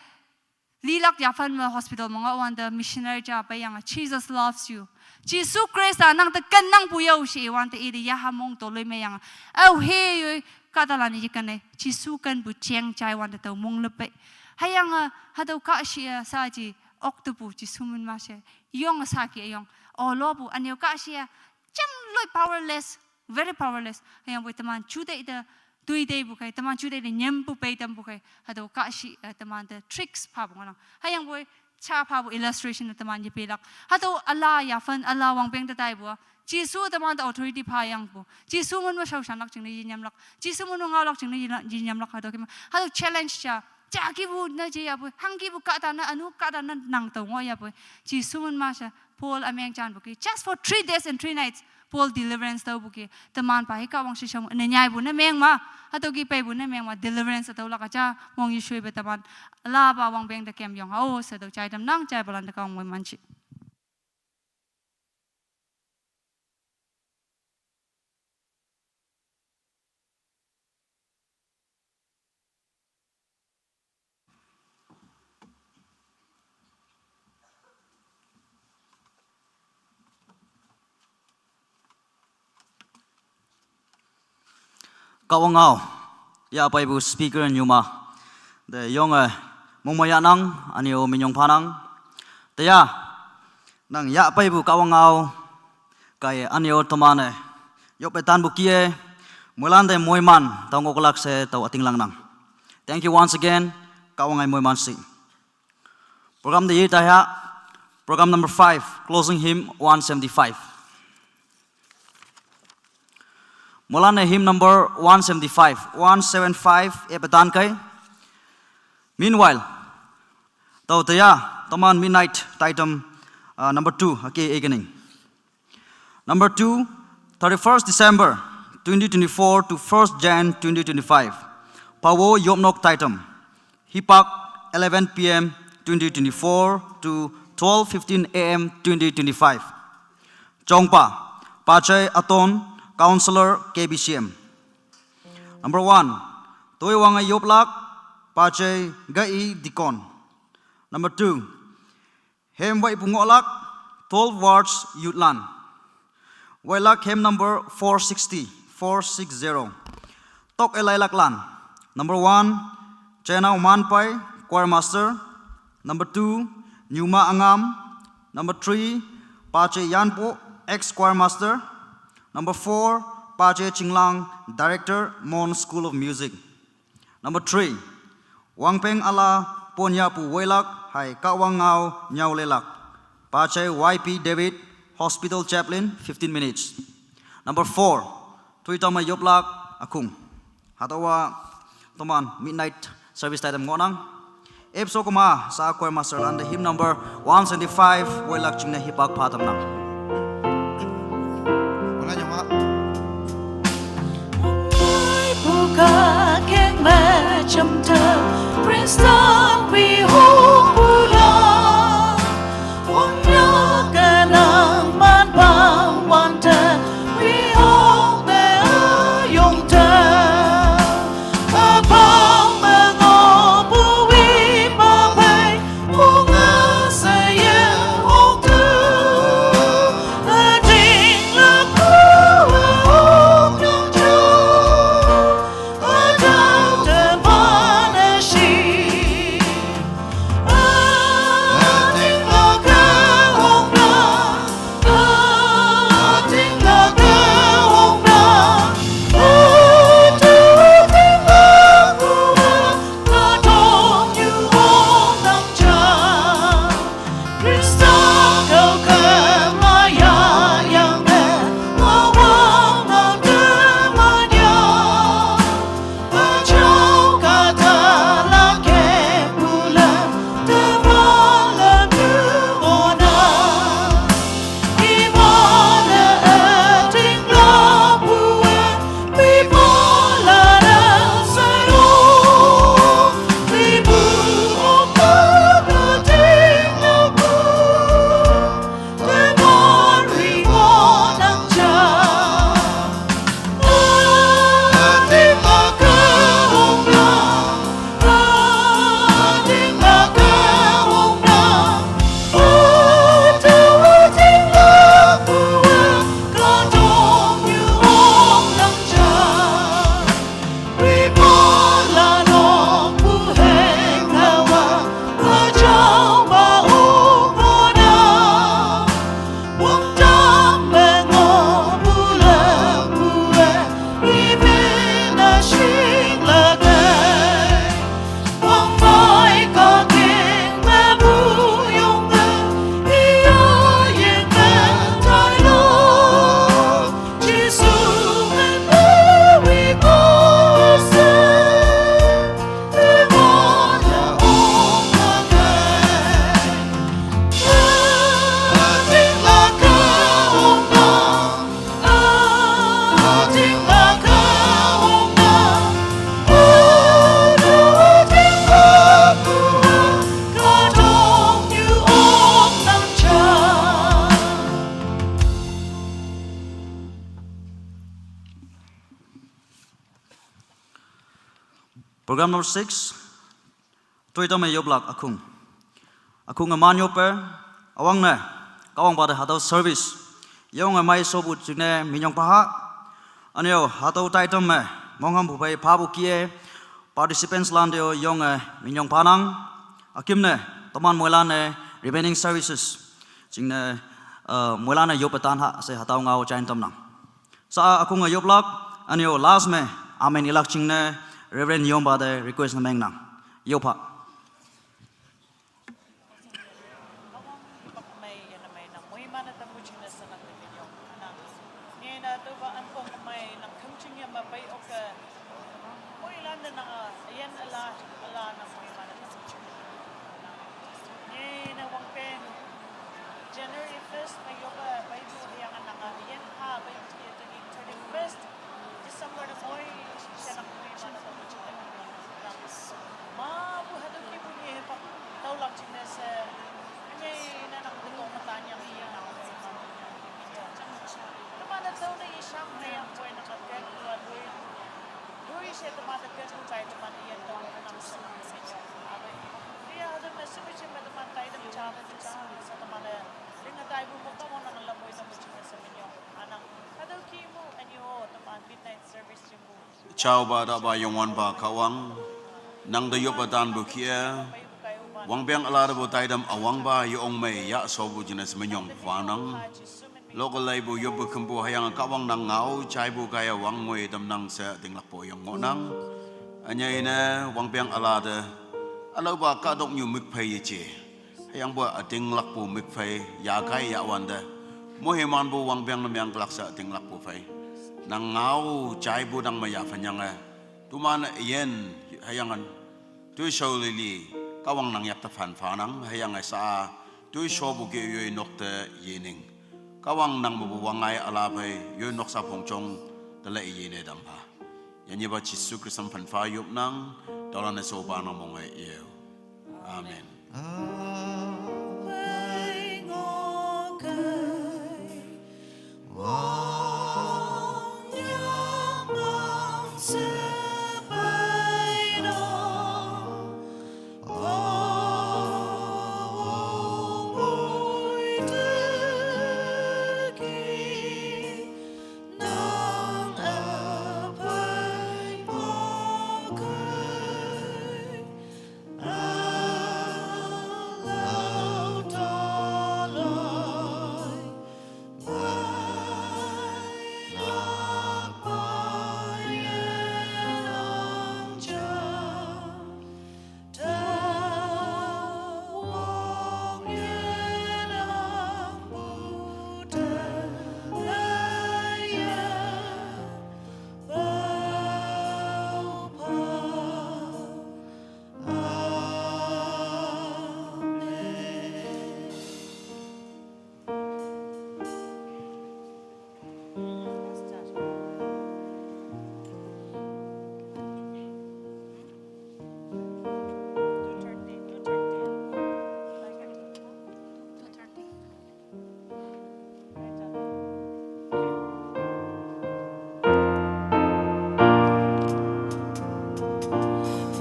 lilak ya fan ma hospital mong wan the missionary ja pa yang Jesus loves you Jesus Christ nang ta kan nang puyo si wan te iri ya hamong to loi meyang au he katalani jikane Jesus kan bu cheng chai wan ta mong lepe hayang hado ka si sa ji octopus ji sumun ma se yong sa ki yong o lo bu anyo ka si cham loi powerless very powerless hayang bu taman chu de the tui day bukai taman chu de nyam pu pe tam bukai hado ka si taman the tricks pa bu ngana hayang boy cha pa bu illustration na taman ye pelak hado Allah ya fan Allah wang peng ta tai bu Jesus taman the authority pa yang bu Jesus mun ma shau shan lak ching ni nyam lak Jesus mun ngau lak ching ni nyam lak hado kim hado challenge cha ki bu na je ya bu hang ki bu ka ta na anu ka ta na nang to ngo ya bu Jesus mun ma sha Paul ameng chan bu ki just for 3 days and 3 nights Paul deliverance tau buki teman pa hika wang sisam nenyai bu na meng ma atau ki pe bu na meng ma deliverance atau la kacha wang yishui be teman la ba wang beng de kem yong au se do chai dam nang chai balan de kang moi manchi Kawangau, ya Bible speaker nyuma, the young mumayanang anio minyong panang, the ya nang ya Bible kawangau, kay anio tomane, yopetan bukie, mulande moyman, tangokolak se tau ating lang nang. Thank you once again, kawangay moyman si. Program the yitaya, program number 5, closing hymn 175. Mulane hymn number 175 epetan kai. Meanwhile, tau taya taman midnight item number 2 okay evening. Number 2, 31st December 2024 to 1st Jan 2025. Pawo yopnok item. Hipak 11 p.m. 2024 to 12:15 a.m. 2025. Chongpa Pachay Aton Counselor KBCM. Number 1, Toy Wanga Yoplak, Pache Gai Dikon. Number 2, Hem Wai Pungolak, 12 wards Yutlan. Wailak Hem number 460. Tok Elailaklan. Number 1, Chena Umanpai, Choir Master. Number 2, Nyuma Angam. Number 3, Pache Yanpo, ex-Choir Master. Number 4, Pache Chinglang, Director, Mon School of Music. Number 3, Wangpeng Ala, Ponyapu Wailak, Hai Kawangau, Nyau Lelak. Pache YP David, Hospital Chaplain, 15 minutes. Number 4, Tuitama Yoplak, Akung. Hatawa, Toman, midnight service item ngonang. Epso Kuma, sa Choir Master, and the hymn number 175, Wailak Chingna Hipak Patam Nang. Buka kek macam ter Princeton bihung pulang Wongnya kenang man bang wan ter Bihung te ayong ter Abang mengobui papai Bunga saya hong ter Ading laku hong nyong jauh Adau teman si Program number 6. Tuita me yoblak akung. Akung aman yoper. Awang ne. Kawang pada hatau service. Yong amai sobut jine minyong paha. Anyo hatau taitam me. Mongham bupai pabu kie. Participants landeo yong minyong panang. Akim ne. Taman muelan ne. Remaining services. Jine muelan ne yopatan ha se hatau ngau chain tam nang. Sa akung yoblak. Anyo last me. Amen ilak jingne. Reverend Yom pada request na meng nang. Yopa. January 1st, may yoga by yang anak yan ha by 31st December na moy siya na moy mana ta mo chita ma bu hadu ki bu ni pa taw lak chine sa ngay na nak ko matanya niya na ko na mana taw na isang na yang boy na ka ken duwa duy siya tamata ken ko tayo man yan taw na sa niya abay dia hadu message me taman tayo na chama sa tamana Dengan tayo bumukha mo na nalamoy sa muchina sa minyo. Anang, kadaw kimo, anyo, tamaan midnight service yung mo. Chào bà đã bà yong wan bà kawang nang da yop atan bu kia wang beng ala da bu tai dam awang ba yong mei ya so bu jinas menyong fanang local lai bu yop bu kembu hayang kawang nang ngau chai bu kaya wang ngoi dam nang se ting lak po yong ngonang anya ina wang beng ala da alo ba ka dok nyu mik phai che hayang bu ating lak po mik phai ya kai ya wan da mo heman bu wang beng nam yang lak sa ting lak po phai nang ngau chai bu dang maya phanyang tu man yen hayangan tu show lili kawang nang yak ta fan fanang hayang sa tu show bu ge yoi nok te yining kawang nang bu wangai ala phai yoi nok sa phong chong ta le yine dam ha yan ye ba chi su krisam fan fa yup nang dolan so ba na mong ai eu amen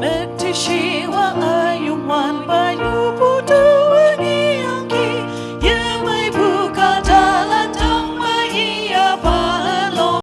Meditation